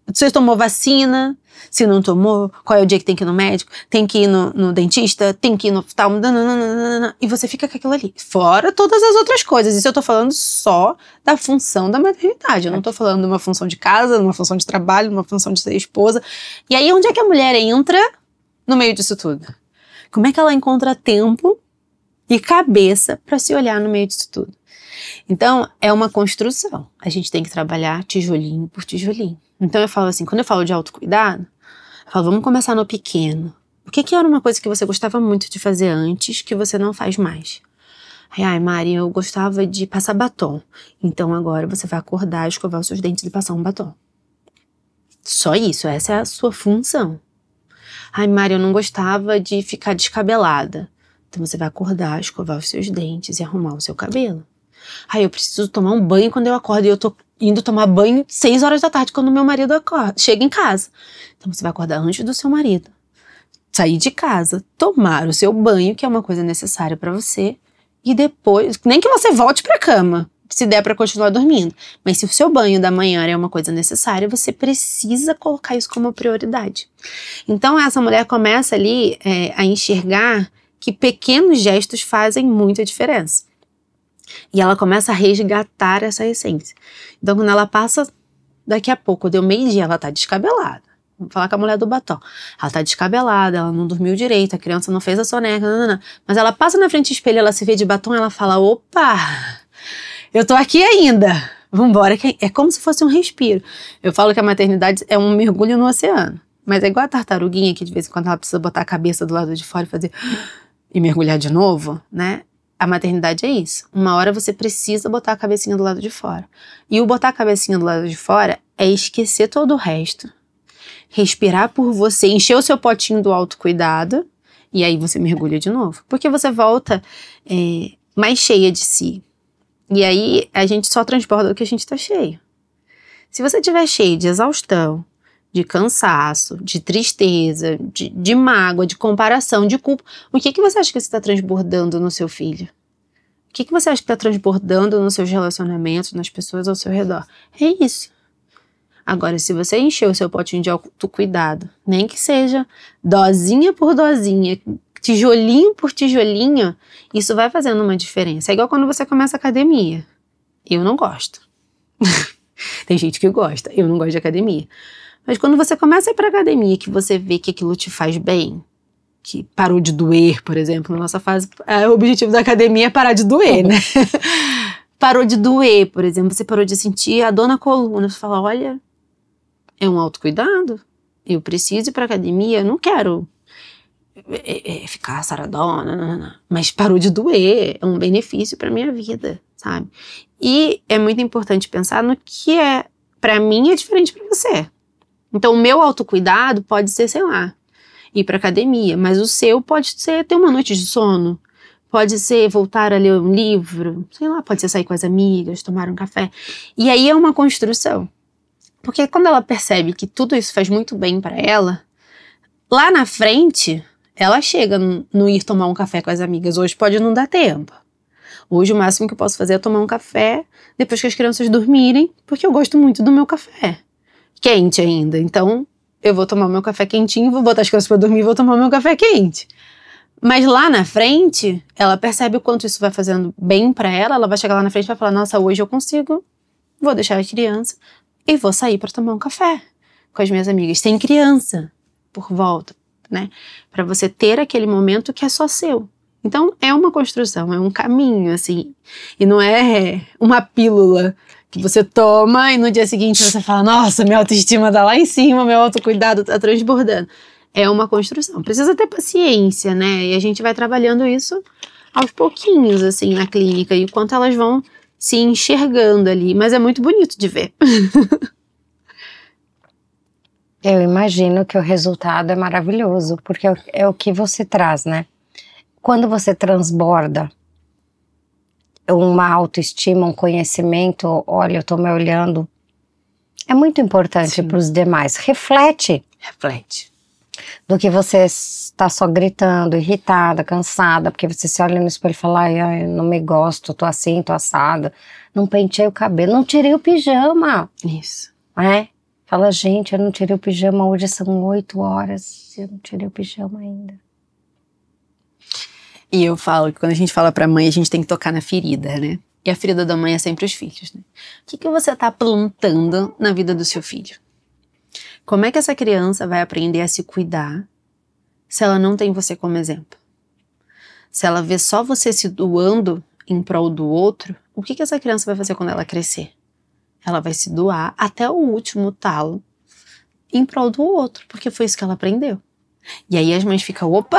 você tomou vacina? Se não tomou, qual é o dia que tem que ir no médico? Tem que ir no dentista? Tem que ir no hospital? E você fica com aquilo ali. Fora todas as outras coisas. Isso eu tô falando só da função da maternidade. Eu não tô falando de uma função de casa, de uma função de trabalho, de uma função de ser esposa. E aí, onde é que a mulher entra no meio disso tudo? Como é que ela encontra tempo e cabeça para se olhar no meio disso tudo? Então, é uma construção. A gente tem que trabalhar tijolinho por tijolinho. Então, eu falo assim, quando eu falo de autocuidado, eu falo, vamos começar no pequeno. O que era uma coisa que você gostava muito de fazer antes, que você não faz mais? Mari, eu gostava de passar batom. Então, agora você vai acordar, escovar os seus dentes e passar um batom. Só isso, essa é a sua função. Mari, eu não gostava de ficar descabelada. Então você vai acordar, escovar os seus dentes e arrumar o seu cabelo. Eu preciso tomar um banho quando eu acordo. E eu tô indo tomar banho 6 horas da tarde quando meu marido chega em casa. Então você vai acordar antes do seu marido, sair de casa, tomar o seu banho, que é uma coisa necessária pra você. E depois, nem que você volte pra cama, se der pra continuar dormindo. Mas se o seu banho da manhã é uma coisa necessária, você precisa colocar isso como prioridade. Então essa mulher começa ali a enxergar que pequenos gestos fazem muita diferença. E ela começa a resgatar essa essência. Então, quando ela passa, daqui a pouco, deu meio-dia, ela tá descabelada. Vamos falar com a mulher do batom. Ela tá descabelada, ela não dormiu direito, a criança não fez a soneca, mas ela passa na frente do espelho, ela se vê de batom, ela fala, opa, eu tô aqui ainda, vambora. É como se fosse um respiro. Eu falo que a maternidade é um mergulho no oceano. Mas é igual a tartaruguinha que de vez em quando ela precisa botar a cabeça do lado de fora e fazer... e mergulhar de novo, né? A maternidade é isso. Uma hora você precisa botar a cabecinha do lado de fora. E o botar a cabecinha do lado de fora é esquecer todo o resto. Respirar por você, encher o seu potinho do autocuidado e aí você mergulha de novo. Porque você volta mais cheia de si. E aí a gente só transborda o que a gente tá cheio. Se você estiver cheio de exaustão, de cansaço, de tristeza, de mágoa, de comparação, de culpa, o que você acha que você está transbordando no seu filho? O que você acha que está transbordando nos seus relacionamentos, nas pessoas ao seu redor? É isso. Agora, se você encher o seu potinho de autocuidado, nem que seja dosinha por dosinha, tijolinho por tijolinho, isso vai fazendo uma diferença. É igual quando você começa a academia. Eu não gosto. Tem gente que gosta, eu não gosto de academia. Mas quando você começa a ir pra academia, que você vê que aquilo te faz bem, que parou de doer, por exemplo, na nossa fase, o objetivo da academia é parar de doer, né? Parou de doer, por exemplo, você parou de sentir a dor na coluna, você fala, olha, é um autocuidado, eu preciso ir pra academia, eu não quero ficar saradona, mas parou de doer, é um benefício pra minha vida, sabe? E é muito importante pensar no que pra mim é diferente pra você. Então, o meu autocuidado pode ser, sei lá, ir pra academia, mas o seu pode ser ter uma noite de sono, pode ser voltar a ler um livro, sei lá, pode ser sair com as amigas, tomar um café. E aí é uma construção. Porque quando ela percebe que tudo isso faz muito bem pra ela, lá na frente, ela chega no ir tomar um café com as amigas. Hoje pode não dar tempo. Hoje o máximo que eu posso fazer é tomar um café depois que as crianças dormirem, porque eu gosto muito do meu café. Quente ainda. Então, eu vou tomar o meu café quentinho, vou botar as crianças pra dormir e vou tomar o meu café quente. Mas lá na frente, ela percebe o quanto isso vai fazendo bem pra ela. Ela vai chegar lá na frente e vai falar, nossa, hoje eu consigo, vou deixar a criança e vou sair pra tomar um café com as minhas amigas. Tem criança por volta, né? Pra você ter aquele momento que é só seu. Então, é uma construção, é um caminho, assim. E não é uma pílula que você toma e no dia seguinte você fala, nossa, minha autoestima tá lá em cima, meu autocuidado tá transbordando. É uma construção. Precisa ter paciência, né? E a gente vai trabalhando isso aos pouquinhos, assim, na clínica. E enquanto elas vão se enxergando ali. Mas é muito bonito de ver. Eu imagino que o resultado é maravilhoso, porque é o que você traz, né? Quando você transborda uma autoestima, um conhecimento, olha, eu tô me olhando, é muito importante para os demais. Reflete. Do que você está só gritando, irritada, cansada, porque você se olha no espelho e fala, ai, eu não me gosto, tô assim, tô assada, não pentei o cabelo, não tirei o pijama. Isso. Fala, gente, eu não tirei o pijama, hoje são 8 horas, eu não tirei o pijama ainda. E eu falo que quando a gente fala pra mãe, a gente tem que tocar na ferida, né? E a ferida da mãe é sempre os filhos, né? O que você tá plantando na vida do seu filho? Como é que essa criança vai aprender a se cuidar se ela não tem você como exemplo? Se ela vê só você se doando em prol do outro, o que essa criança vai fazer quando ela crescer? Ela vai se doar até o último talo em prol do outro, porque foi isso que ela aprendeu. E aí as mães ficam, opa,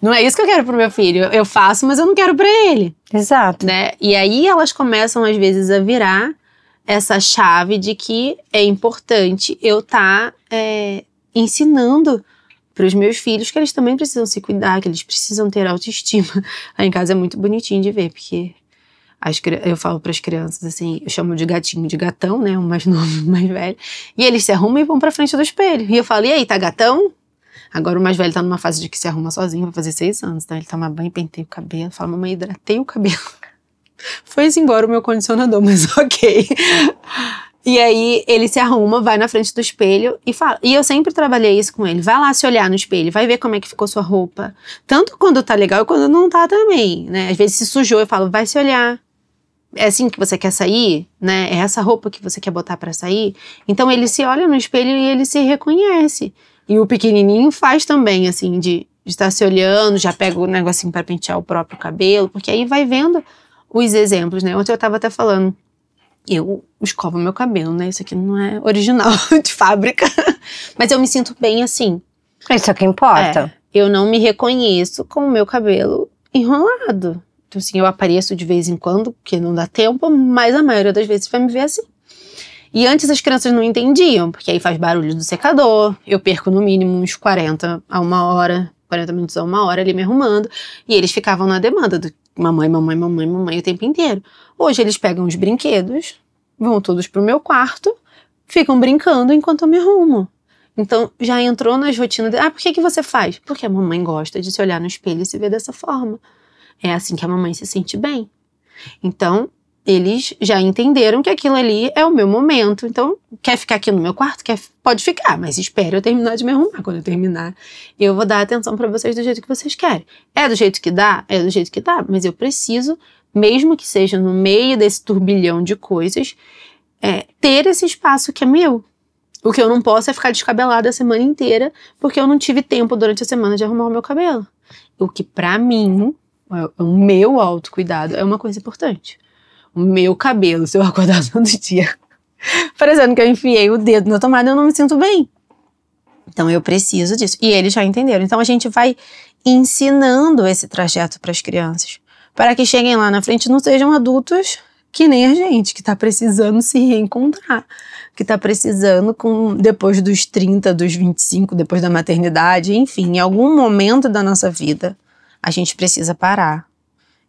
não é isso que eu quero pro meu filho, eu faço, mas eu não quero pra ele. Exato. Né? E aí elas começam às vezes a virar essa chave de que é importante eu estar ensinando pros meus filhos que eles também precisam se cuidar, que eles precisam ter autoestima. Lá em casa é muito bonitinho de ver, porque eu falo pras crianças assim, eu chamo de gatinho, de gatão, né, o mais novo, o mais velho, e eles se arrumam e vão pra frente do espelho. E eu falo, e aí, tá gatão? Agora o mais velho tá numa fase de que se arruma sozinho, vai fazer 6 anos, tá? Ele toma banho, penteia o cabelo, fala, mamãe, hidratei o cabelo. Foi-se embora o meu condicionador, mas ok. E aí ele se arruma, vai na frente do espelho e fala. E eu sempre trabalhei isso com ele. Vai lá se olhar no espelho, vai ver como é que ficou sua roupa. Tanto quando tá legal quando não tá também, né? Às vezes se sujou, eu falo, vai se olhar. É assim que você quer sair, né? É essa roupa que você quer botar pra sair. Então ele se olha no espelho e ele se reconhece. E o pequenininho faz também, assim, de estar se olhando, já pega o negocinho pra pentear o próprio cabelo, porque aí vai vendo os exemplos, né? Ontem eu tava até falando, eu escovo meu cabelo, né? Isso aqui não é original de fábrica, mas eu me sinto bem assim. Isso é o que importa. Eu não me reconheço com o meu cabelo enrolado. Então, assim, eu apareço de vez em quando, porque não dá tempo, mas a maioria das vezes vai me ver assim. E antes as crianças não entendiam, porque aí faz barulho do secador, eu perco no mínimo uns 40 minutos a 1 hora ali me arrumando, e eles ficavam na demanda do mamãe o tempo inteiro. Hoje eles pegam os brinquedos, vão todos pro meu quarto, ficam brincando enquanto eu me arrumo. Então já entrou nas rotinas de, por que você faz? Porque a mamãe gosta de se olhar no espelho e se ver dessa forma. É assim que a mamãe se sente bem. Então, eles já entenderam que aquilo ali é o meu momento. Então, quer ficar aqui no meu quarto? Pode ficar, mas espere eu terminar de me arrumar. Quando eu terminar, eu vou dar atenção pra vocês do jeito que vocês querem. É do jeito que dá? É do jeito que dá. Mas eu preciso, mesmo que seja no meio desse turbilhão de coisas, ter esse espaço que é meu. O que eu não posso é ficar descabelada a semana inteira, porque eu não tive tempo durante a semana de arrumar o meu cabelo. O que pra mim, o meu autocuidado é uma coisa importante. O meu cabelo, se eu acordar todo dia parecendo que eu enfiei o dedo na tomada, eu não me sinto bem. Então eu preciso disso. E eles já entenderam. Então a gente vai ensinando esse trajeto para as crianças, para que cheguem lá na frente e não sejam adultos que nem a gente, que tá precisando se reencontrar, que tá precisando depois dos 30, dos 25, depois da maternidade, enfim, em algum momento da nossa vida, a gente precisa parar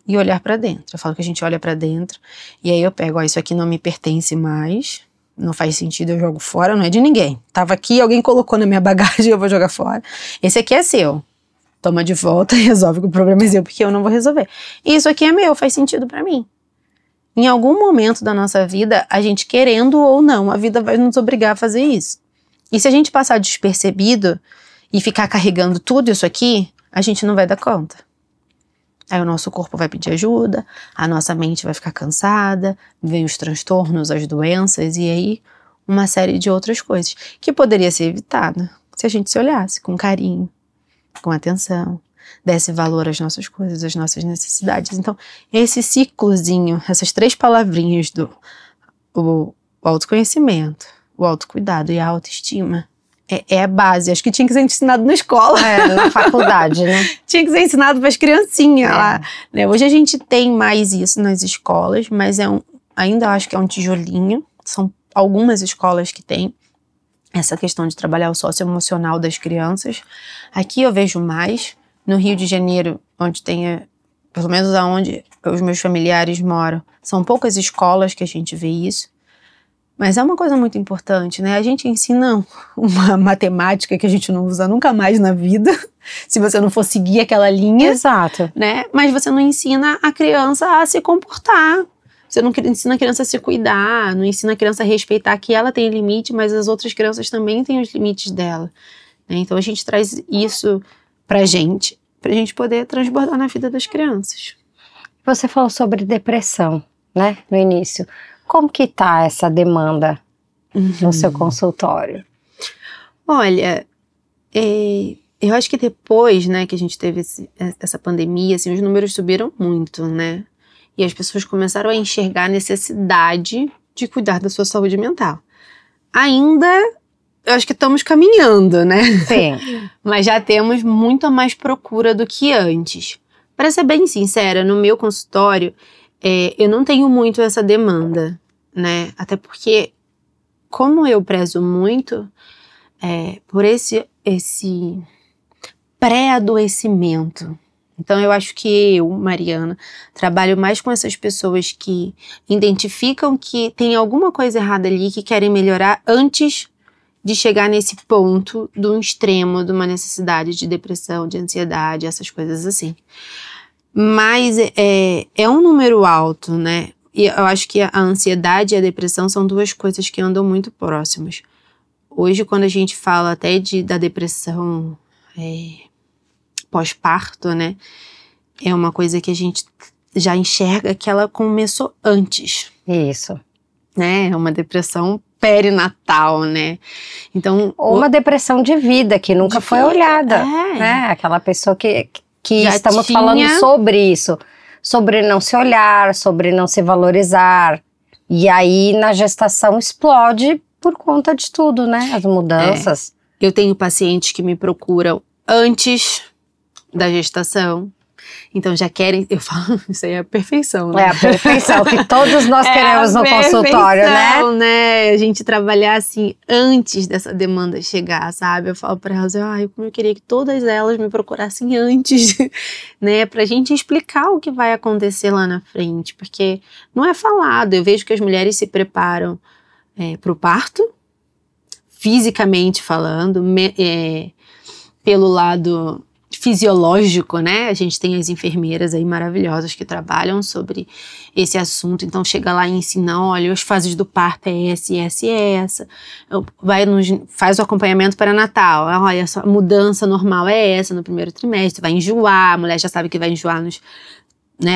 e olhar pra dentro. Eu falo que a gente olha pra dentro e aí eu pego, isso aqui não me pertence mais, não faz sentido, eu jogo fora, não é de ninguém. Tava aqui, alguém colocou na minha bagagem, eu vou jogar fora. Esse aqui é seu. toma de volta e resolve que o problema é seu, porque eu não vou resolver. Isso aqui é meu, faz sentido pra mim. Em algum momento da nossa vida, a gente querendo ou não, a vida vai nos obrigar a fazer isso. E se a gente passar despercebido e ficar carregando tudo isso aqui, a gente não vai dar conta. Aí o nosso corpo vai pedir ajuda, a nossa mente vai ficar cansada, vem os transtornos, as doenças e aí uma série de outras coisas que poderia ser evitada se a gente se olhasse com carinho, com atenção, desse valor às nossas coisas, às nossas necessidades. Então, esse ciclozinho, essas 3 palavrinhas do o autoconhecimento, o autocuidado e a autoestima, é a base. Acho que tinha que ser ensinado na escola. Na faculdade, né? Tinha que ser ensinado para as criancinhas lá. Né? Hoje a gente tem mais isso nas escolas, mas ainda acho que é um tijolinho. São algumas escolas que têm essa questão de trabalhar o socioemocional das crianças. Aqui eu vejo mais. No Rio de Janeiro, onde tem, pelo menos aonde os meus familiares moram, são poucas escolas que a gente vê isso. Mas é uma coisa muito importante, né? A gente ensina uma matemática que a gente não usa nunca mais na vida, se você não for seguir aquela linha. Exato. Né? Mas você não ensina a criança a se comportar. Você não ensina a criança a se cuidar, não ensina a criança a respeitar que ela tem limite, mas as outras crianças também têm os limites dela. Né? Então a gente traz isso pra gente poder transbordar na vida das crianças. Você falou sobre depressão, né, no início. Como que tá essa demanda no seu consultório? Olha, eu acho que depois, né, que a gente teve essa pandemia, assim, os números subiram muito, né? E as pessoas começaram a enxergar a necessidade de cuidar da sua saúde mental. Ainda, eu acho que estamos caminhando, né? Sim. Mas já temos muito mais procura do que antes. Para ser bem sincera, no meu consultório, eu não tenho muito essa demanda, né? Até porque, como eu prezo muito por esse pré-adoecimento. Então, eu acho que eu, Mariana, trabalho mais com essas pessoas que identificam que tem alguma coisa errada ali, que querem melhorar antes de chegar nesse ponto de um extremo, de uma necessidade de depressão, de ansiedade, essas coisas assim. Mas é um número alto, né? E eu acho que a ansiedade e a depressão são 2 coisas que andam muito próximas. Hoje, quando a gente fala até da depressão pós-parto, né? É uma coisa que a gente já enxerga que ela começou antes. Isso. Né? É uma depressão perinatal, né? Então, ou uma depressão de vida que nunca foi olhada. Né? Aquela pessoa que estamos falando sobre isso. Sobre não se olhar, sobre não se valorizar. E aí, na gestação, explode por conta de tudo, né? As mudanças. Eu tenho pacientes que me procuram antes da gestação. Então já querem, eu falo, isso aí é a perfeição, né? É a perfeição que todos nós queremos no consultório, né? A gente trabalhar assim antes dessa demanda chegar, sabe? Eu falo pra elas, como eu queria que todas elas me procurassem antes, né? Pra gente explicar o que vai acontecer lá na frente, porque não é falado. Eu vejo que as mulheres se preparam pro parto, fisicamente falando, pelo lado fisiológico, né? A gente tem as enfermeiras aí maravilhosas que trabalham sobre esse assunto, então chega lá e ensina, olha, as fases do parto é essa, essa e essa, faz o acompanhamento pré-natal, olha, a mudança normal é essa no primeiro trimestre, vai enjoar, a mulher já sabe que vai enjoar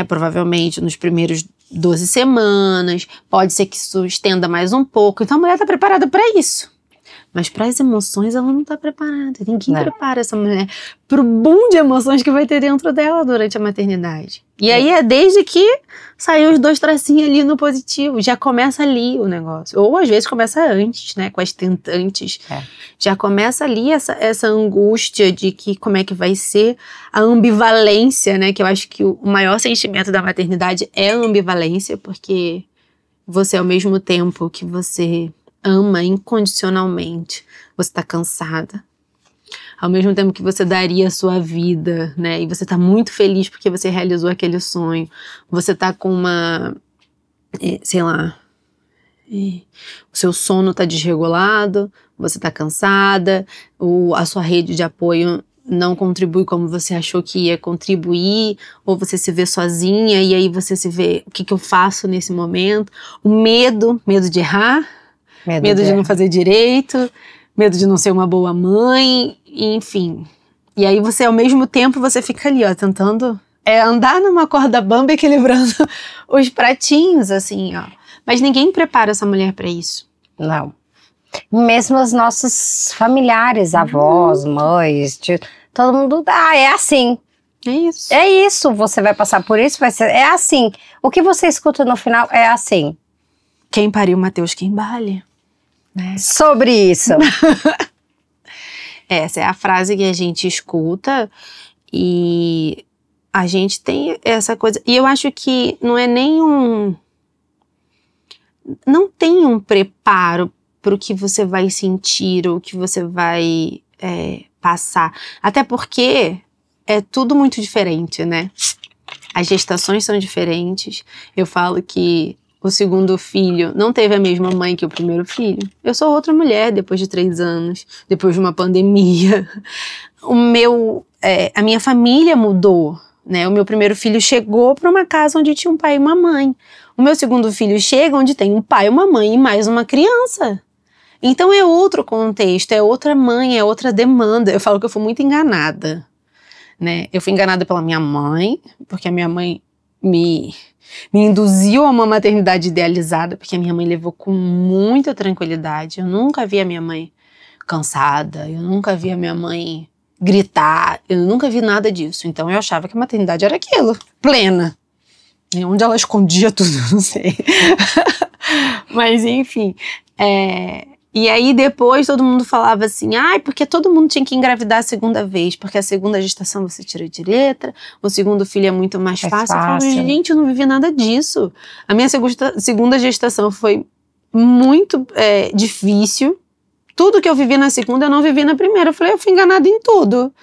provavelmente nos primeiros 12 semanas, pode ser que isso estenda mais um pouco, então a mulher tá preparada para isso. Mas para as emoções ela não está preparada. Ninguém prepara essa mulher pro boom de emoções que vai ter dentro dela durante a maternidade. E aí é desde que saiu os 2 tracinhos ali no positivo. Já começa ali o negócio. Ou às vezes começa antes, né? Com as tentantes. Já começa ali essa angústia de que como é que vai ser a ambivalência, né? Que eu acho que o maior sentimento da maternidade é a ambivalência. Porque você, ao mesmo tempo que você ama incondicionalmente, você tá cansada. Ao mesmo tempo que você daria a sua vida, né? E você tá muito feliz porque você realizou aquele sonho. Você tá com uma, o seu sono tá desregulado, você tá cansada, a sua rede de apoio não contribui como você achou que ia contribuir, ou você se vê sozinha e aí você se vê, o que eu faço nesse momento? O medo de errar, medo de não fazer direito, medo de não ser uma boa mãe, enfim. E aí você, ao mesmo tempo, você fica ali, ó, tentando andar numa corda bamba equilibrando os pratinhos, assim, ó. Mas ninguém prepara essa mulher pra isso. Não. Mesmo os nossos familiares, avós, mães, todo mundo, é assim. É isso. É isso, você vai passar por isso, é assim. O que você escuta no final é assim. Quem pariu Mateus que embale. Né? Sobre isso. Essa é a frase que a gente escuta e a gente tem essa coisa. E eu acho que não é nem não tem um preparo para o que você vai sentir ou o que você vai passar. Até porque é tudo muito diferente, né? As gestações são diferentes. Eu falo que o segundo filho não teve a mesma mãe que o primeiro filho. Eu sou outra mulher depois de 3 anos, depois de uma pandemia. A minha família mudou, né? O meu primeiro filho chegou para uma casa onde tinha um pai e uma mãe. O meu segundo filho chega onde tem um pai, uma mãe e mais uma criança. Então é outro contexto, é outra mãe, é outra demanda. Eu falo que eu fui muito enganada, né? Eu fui enganada pela minha mãe, porque a minha mãe me induziu a uma maternidade idealizada, porque a minha mãe levou com muita tranquilidade. Eu nunca vi a minha mãe cansada, eu nunca vi a minha mãe gritar, eu nunca vi nada disso. Então eu achava que a maternidade era aquilo, plena. E onde ela escondia tudo, eu não sei. Mas enfim, e aí depois todo mundo falava assim, porque todo mundo tinha que engravidar a segunda vez, porque a segunda gestação você tira de letra, o segundo filho é muito mais fácil. Eu falo, gente, eu não vivi nada disso. A minha segunda gestação foi muito difícil. Tudo que eu vivi na segunda eu não vivi na primeira. Eu falei, eu fui enganada em tudo.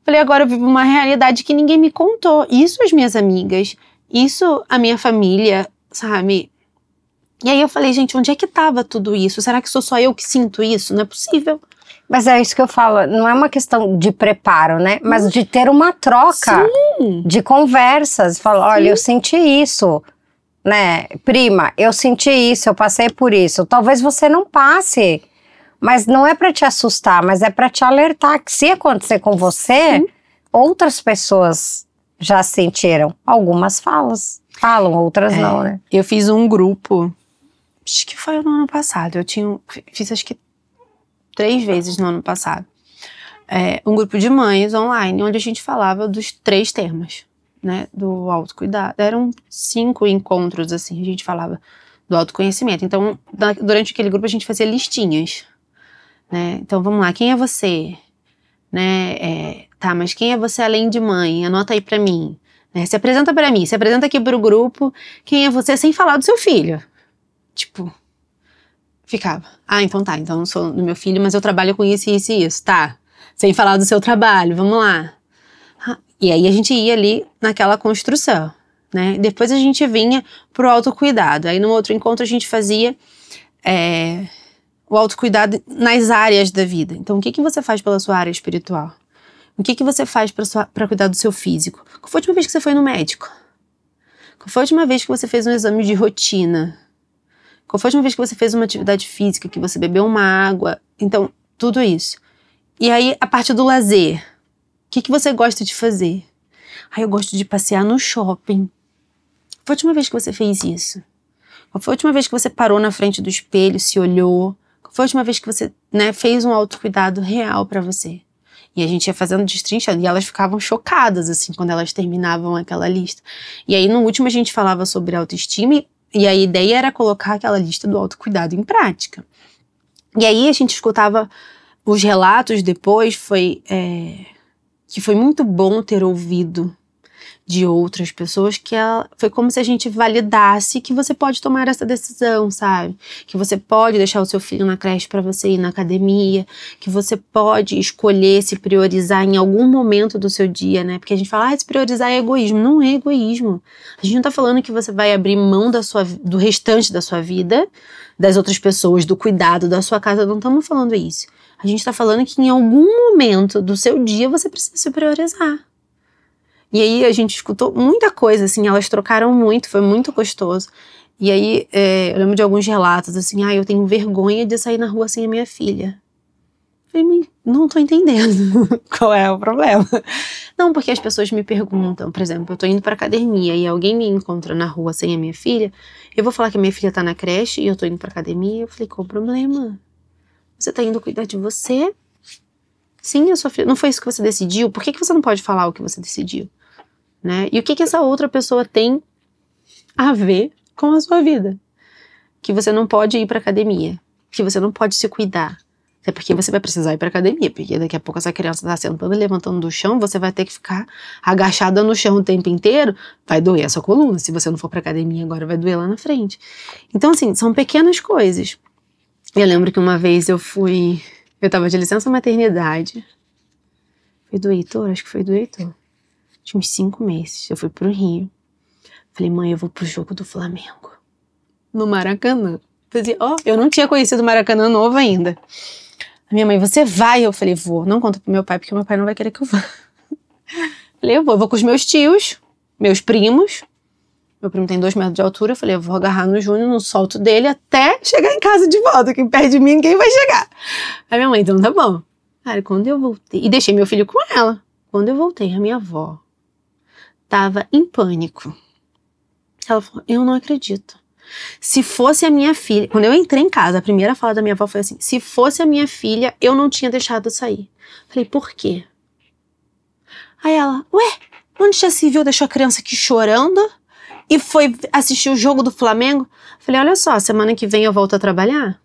Falei, agora eu vivo uma realidade que ninguém me contou. Isso as minhas amigas, isso a minha família, sabe? E aí eu falei, gente, onde é que tava tudo isso? Será que sou só eu que sinto isso? Não é possível. Mas é isso que eu falo, não é uma questão de preparo, né? Mas de ter uma troca. Sim. De conversas. Fala, olha, eu senti isso, né? Prima, eu senti isso, eu passei por isso. Talvez você não passe, mas não é pra te assustar, mas é pra te alertar que se acontecer com você, outras pessoas já sentiram. Algumas falam, outras não, né? Eu fiz um grupo, acho que foi no ano passado, fiz acho que 3 vezes no ano passado, um grupo de mães online, onde a gente falava dos 3 temas, né, do autocuidado. Eram 5 encontros, assim, a gente falava do autoconhecimento. Então, durante aquele grupo a gente fazia listinhas, né, então vamos lá, quem é você? Né, tá, mas quem é você além de mãe? Anota aí pra mim. Se apresenta pra mim, se apresenta aqui pro grupo, quem é você sem falar do seu filho. Tipo, ficava, então tá, então eu sou do meu filho, mas eu trabalho com isso, isso e isso, tá, sem falar do seu trabalho, vamos lá. E aí a gente ia ali naquela construção, né, depois a gente vinha pro autocuidado, aí no outro encontro a gente fazia o autocuidado nas áreas da vida. Então o que você faz pela sua área espiritual? O que você faz pra cuidar do seu físico? Qual foi a última vez que você foi no médico? Qual foi a última vez que você fez um exame de rotina? Qual foi a última vez que você fez uma atividade física, que você bebeu uma água? Então, tudo isso. E aí, a parte do lazer. O que você gosta de fazer? Eu gosto de passear no shopping. Qual foi a última vez que você fez isso? Qual foi a última vez que você parou na frente do espelho, se olhou? Qual foi a última vez que você, fez um autocuidado real pra você? E a gente ia fazendo destrinchando, e elas ficavam chocadas, assim, quando elas terminavam aquela lista. E aí, no último, a gente falava sobre autoestima, e a ideia era colocar aquela lista do autocuidado em prática. E aí, a gente escutava os relatos depois, que foi muito bom ter ouvido de outras pessoas, que foi como se a gente validasse que você pode tomar essa decisão, sabe? Que você pode deixar o seu filho na creche para você ir na academia, que você pode escolher se priorizar em algum momento do seu dia, né? Porque a gente fala, se priorizar é egoísmo. Não é egoísmo. A gente não tá falando que você vai abrir mão do restante da sua vida, das outras pessoas, do cuidado da sua casa, não estamos falando isso. A gente tá falando que em algum momento do seu dia você precisa se priorizar. E aí a gente escutou muita coisa, assim, elas trocaram muito, foi muito gostoso. E aí eu lembro de alguns relatos, assim, eu tenho vergonha de sair na rua sem a minha filha. Eu falei, não tô entendendo qual é o problema. Não, porque as pessoas me perguntam, por exemplo, eu tô indo pra academia e alguém me encontra na rua sem a minha filha, eu vou falar que a minha filha tá na creche e eu tô indo pra academia. Eu falei, qual o problema? Você tá indo cuidar de você? Sim, a sua filha, não foi isso que você decidiu? Por que você não pode falar o que você decidiu? Né? E o que essa outra pessoa tem a ver com a sua vida? Que você não pode ir pra academia, que você não pode se cuidar. Até porque você vai precisar ir pra academia, porque daqui a pouco essa criança tá sentando e levantando do chão, você vai ter que ficar agachada no chão o tempo inteiro, vai doer a sua coluna. Se você não for pra academia agora, vai doer lá na frente. Então, assim, são pequenas coisas. Eu lembro que uma vez eu tava de licença maternidade. Foi do Heitor? Acho que foi do Heitor. Tinha uns 5 meses. Eu fui pro Rio. Falei, mãe, eu vou pro jogo do Flamengo. No Maracanã. Falei, eu não tinha conhecido o Maracanã novo ainda. A minha mãe, você vai? Eu falei, vou. Não conta pro meu pai, porque meu pai não vai querer que eu vá. Falei, eu vou com os meus tios, meus primos. Meu primo tem 2 metros de altura. Eu falei, eu vou agarrar no Júnior, no solto dele, até chegar em casa de volta. Quem perto de mim, ninguém vai chegar. Aí minha mãe, então tá bom. Cara, quando eu voltei... E deixei meu filho com ela. Quando eu voltei, a minha avó tava em pânico. Ela falou, eu não acredito. Se fosse a minha filha... Quando eu entrei em casa, a primeira fala da minha avó foi assim, se fosse a minha filha, eu não tinha deixado sair. Falei, por quê? Aí ela, onde já se viu, deixou a criança aqui chorando e foi assistir o jogo do Flamengo? Falei, olha só, semana que vem eu volto a trabalhar.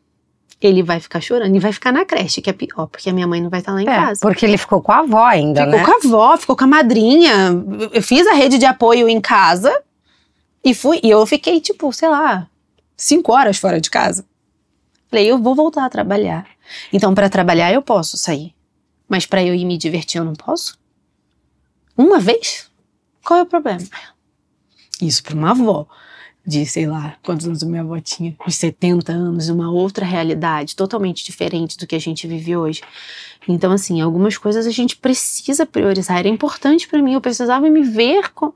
Ele vai ficar chorando e vai ficar na creche, que é pior, porque a minha mãe não vai estar lá em casa. Porque ele ficou com a avó ainda, né? Ficou com a avó, ficou com a madrinha. Eu fiz a rede de apoio em casa e eu fiquei, 5 horas fora de casa. Falei, eu vou voltar a trabalhar. Então, para trabalhar eu posso sair. Mas para eu ir me divertir eu não posso? Uma vez? Qual é o problema? Isso para uma avó de, quantos anos a minha avó tinha? Uns 70 anos, uma outra realidade, totalmente diferente do que a gente vive hoje. Então, assim, algumas coisas a gente precisa priorizar. Era importante para mim, eu precisava me ver como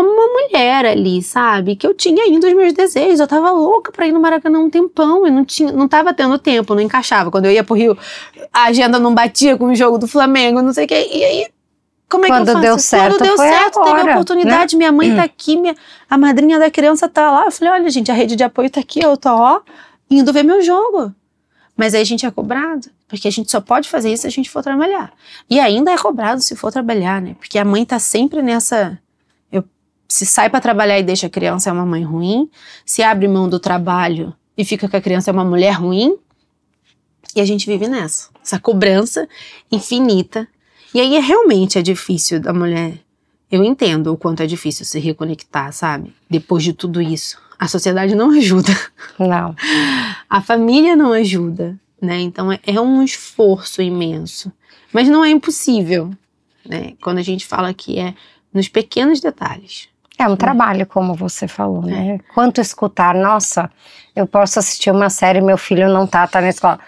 uma mulher ali, sabe? Que eu tinha ainda os meus desejos, eu tava louca pra ir no Maracanã um tempão, eu não tava tendo tempo, não encaixava. Quando eu ia pro Rio, a agenda não batia com o jogo do Flamengo, não sei o que, e aí... Como é que eu faço? Quando deu certo, teve a oportunidade, né? Minha mãe tá aqui, a madrinha da criança tá lá. Eu falei, olha gente, a rede de apoio tá aqui, eu tô indo ver meu jogo. Mas aí a gente é cobrado, porque a gente só pode fazer isso se a gente for trabalhar. E ainda é cobrado se for trabalhar, né? Porque a mãe tá sempre nessa... Se sai pra trabalhar e deixa a criança é uma mãe ruim, se abre mão do trabalho e fica com a criança é uma mulher ruim. E a gente vive essa cobrança infinita. E aí realmente é difícil da mulher, eu entendo o quanto é difícil se reconectar, sabe? Depois de tudo isso. A sociedade não ajuda. Não. A família não ajuda, né? Então é um esforço imenso. Mas não é impossível, né? Quando a gente fala que é nos pequenos detalhes. É um trabalho, como você falou, né? Quanto escutar, nossa, eu posso assistir uma série, meu filho não tá na escola.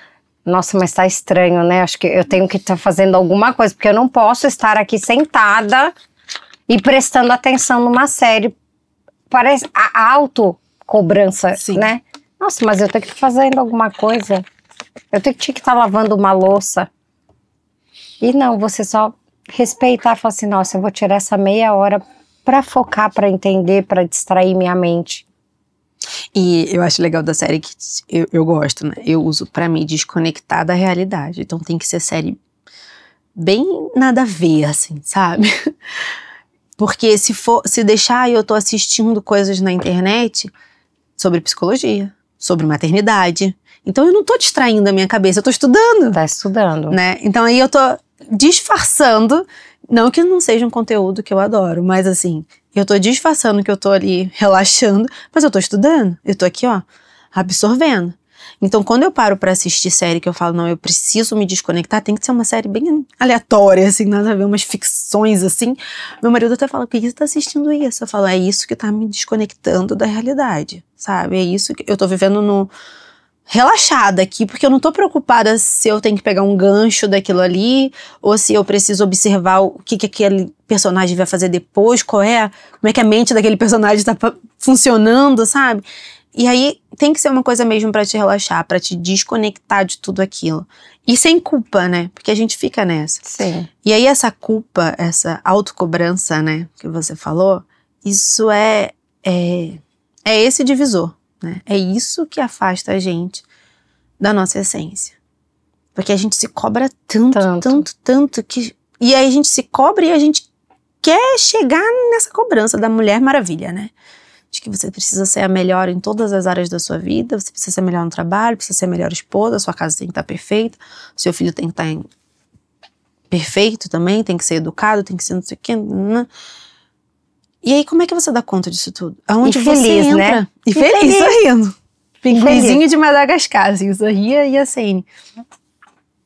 Nossa, mas tá estranho, né? Acho que eu tenho que estar fazendo alguma coisa, porque eu não posso estar aqui sentada e prestando atenção numa série. Parece a autocobrança, né? Nossa, mas eu tenho que estar fazendo alguma coisa. Eu tinha que estar lavando uma louça. E não, você só respeitar e falar assim, nossa, eu vou tirar essa meia hora pra focar, pra entender, pra distrair minha mente. E eu acho legal da série que eu gosto, né? Eu uso pra me desconectar da realidade. Então tem que ser série bem nada a ver, assim, sabe? Porque se deixar, eu tô assistindo coisas na internet sobre psicologia, sobre maternidade. Então eu não tô distraindo a minha cabeça, eu tô estudando. Tá estudando. Né? Então aí eu tô disfarçando, não que não seja um conteúdo que eu adoro, mas assim, eu tô disfarçando que eu tô ali relaxando, mas eu tô estudando, eu tô aqui, ó, absorvendo. Então, quando eu paro pra assistir série que eu falo, não, eu preciso me desconectar, tem que ser uma série bem aleatória, assim, nada a ver, umas ficções, assim. Meu marido até fala, por que você tá assistindo isso? Eu falo, é isso que tá me desconectando da realidade, sabe? É isso que eu tô vivendo no... relaxada aqui, porque eu não tô preocupada se eu tenho que pegar um gancho daquilo ali, ou se eu preciso observar o que aquele personagem vai fazer depois, como é que a mente daquele personagem tá funcionando, sabe? E aí tem que ser uma coisa mesmo pra te relaxar, pra te desconectar de tudo aquilo. E sem culpa, né? Porque a gente fica nessa. Sim. E aí essa culpa, essa autocobrança, né, que você falou, isso é esse divisor, né? É isso que afasta a gente da nossa essência. Porque a gente se cobra tanto que... E aí a gente se cobra e a gente quer chegar nessa cobrança da Mulher Maravilha, né? De que você precisa ser a melhor em todas as áreas da sua vida, você precisa ser melhor no trabalho, precisa ser a melhor esposa, a sua casa tem que estar perfeita, o seu filho tem que estar perfeito também, tem que ser educado, tem que ser não sei o quê. E aí, como é que você dá conta disso tudo? Aonde feliz, você entra? né? E feliz, sorrindo. Pinguinzinho de Madagascar, assim, sorria e acene.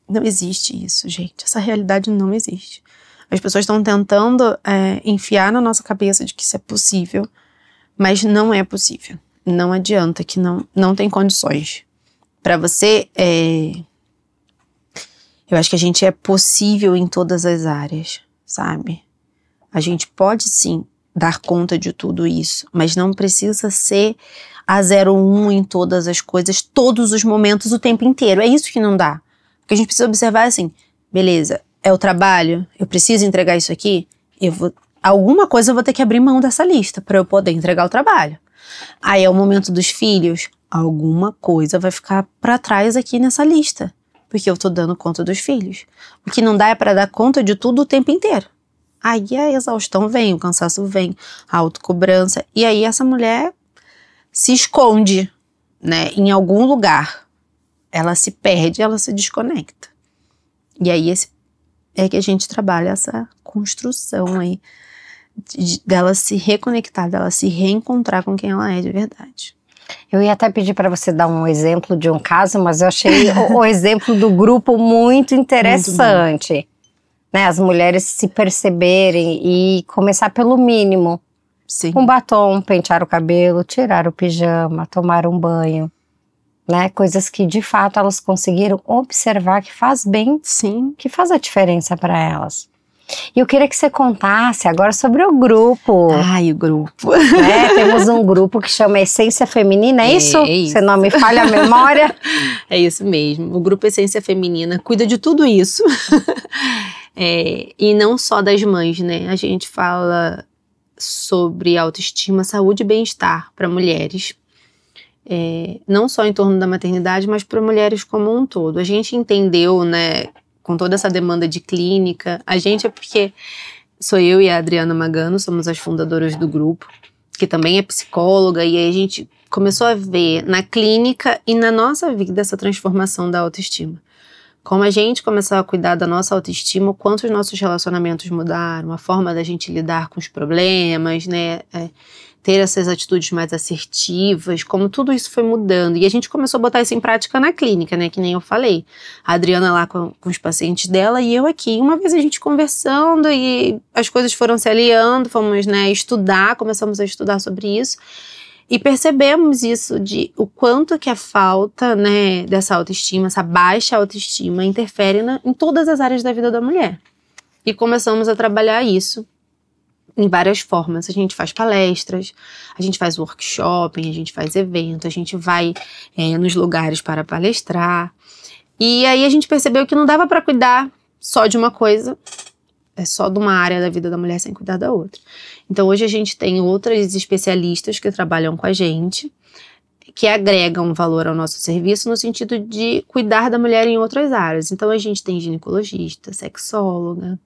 Não existe isso, gente. Essa realidade não existe. As pessoas estão tentando enfiar na nossa cabeça de que isso é possível, mas não é possível. Não adianta, que não tem condições. Pra você, eu acho que a gente é possível em todas as áreas, sabe? A gente pode sim dar conta de tudo isso, mas não precisa ser a 01 em todas as coisas, todos os momentos, o tempo inteiro. É isso que não dá. Porque a gente precisa observar assim, beleza, é o trabalho, eu preciso entregar isso aqui, alguma coisa eu vou ter que abrir mão dessa lista para eu poder entregar o trabalho. Aí é o momento dos filhos, alguma coisa vai ficar para trás aqui nessa lista, porque eu tô dando conta dos filhos. O que não dá é para dar conta de tudo o tempo inteiro. Aí a exaustão vem, o cansaço vem, a autocobrança, e aí essa mulher se esconde, né, em algum lugar. Ela se perde, ela se desconecta. E aí é que a gente trabalha essa construção aí, dela se reconectar, dela se reencontrar com quem ela é de verdade. Eu ia até pedir para você dar um exemplo de um caso, mas eu achei o exemplo do grupo muito interessante. Muito, né, as mulheres se perceberem e começar pelo mínimo. Sim. Um batom, pentear o cabelo, tirar o pijama, tomar um banho. Né, coisas que de fato elas conseguiram observar que faz bem, sim, que faz a diferença para elas. E eu queria que você contasse agora sobre o grupo. Ai, o grupo. Né, temos um grupo que chama Essência Feminina, é isso? Isso. Se não me falha a memória. É isso mesmo. O grupo Essência Feminina cuida de tudo isso. E não só das mães, né? A gente fala sobre autoestima, saúde e bem-estar para mulheres. Não só em torno da maternidade, mas para mulheres como um todo. A gente entendeu, né, com toda essa demanda de clínica, a gente porque sou eu e a Adriana Magano, somos as fundadoras do grupo, que também é psicóloga, e aí a gente começou a ver na clínica e na nossa vida essa transformação da autoestima. Como a gente começou a cuidar da nossa autoestima, o quanto os nossos relacionamentos mudaram, a forma da gente lidar com os problemas, né, ter essas atitudes mais assertivas, como tudo isso foi mudando. E a gente começou a botar isso em prática na clínica, né, que nem eu falei. A Adriana lá com os pacientes dela e eu aqui. Uma vez a gente conversando e as coisas foram se alinhando, fomos, né, começamos a estudar sobre isso. E percebemos isso, de o quanto que a falta, né, dessa autoestima, essa baixa autoestima, interfere em todas as áreas da vida da mulher. E começamos a trabalhar isso em várias formas. A gente faz palestras, a gente faz workshop, a gente faz evento, a gente vai nos lugares para palestrar. E aí a gente percebeu que não dava para cuidar só de uma coisa, só de uma área da vida da mulher sem cuidar da outra. Então hoje a gente tem outras especialistas que trabalham com a gente, que agregam valor ao nosso serviço no sentido de cuidar da mulher em outras áreas. Então a gente tem ginecologista, sexóloga,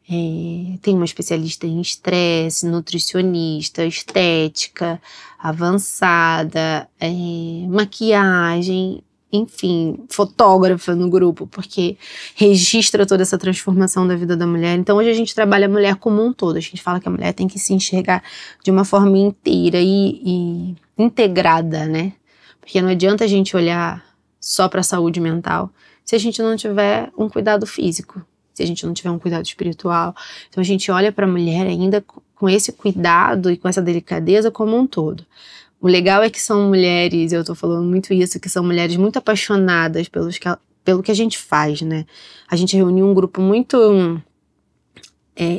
tem uma especialista em estresse, nutricionista, estética avançada, maquiagem, enfim, fotógrafa no grupo, porque registra toda essa transformação da vida da mulher. Então hoje a gente trabalha a mulher como um todo, a gente fala que a mulher tem que se enxergar de uma forma inteira e integrada, né? Porque não adianta a gente olhar só para a saúde mental se a gente não tiver um cuidado físico, se a gente não tiver um cuidado espiritual. Então a gente olha para a mulher ainda com esse cuidado e com essa delicadeza como um todo. O legal é que são mulheres, eu tô falando muito isso, que são mulheres muito apaixonadas pelo que a gente faz, né? A gente reuniu um grupo muito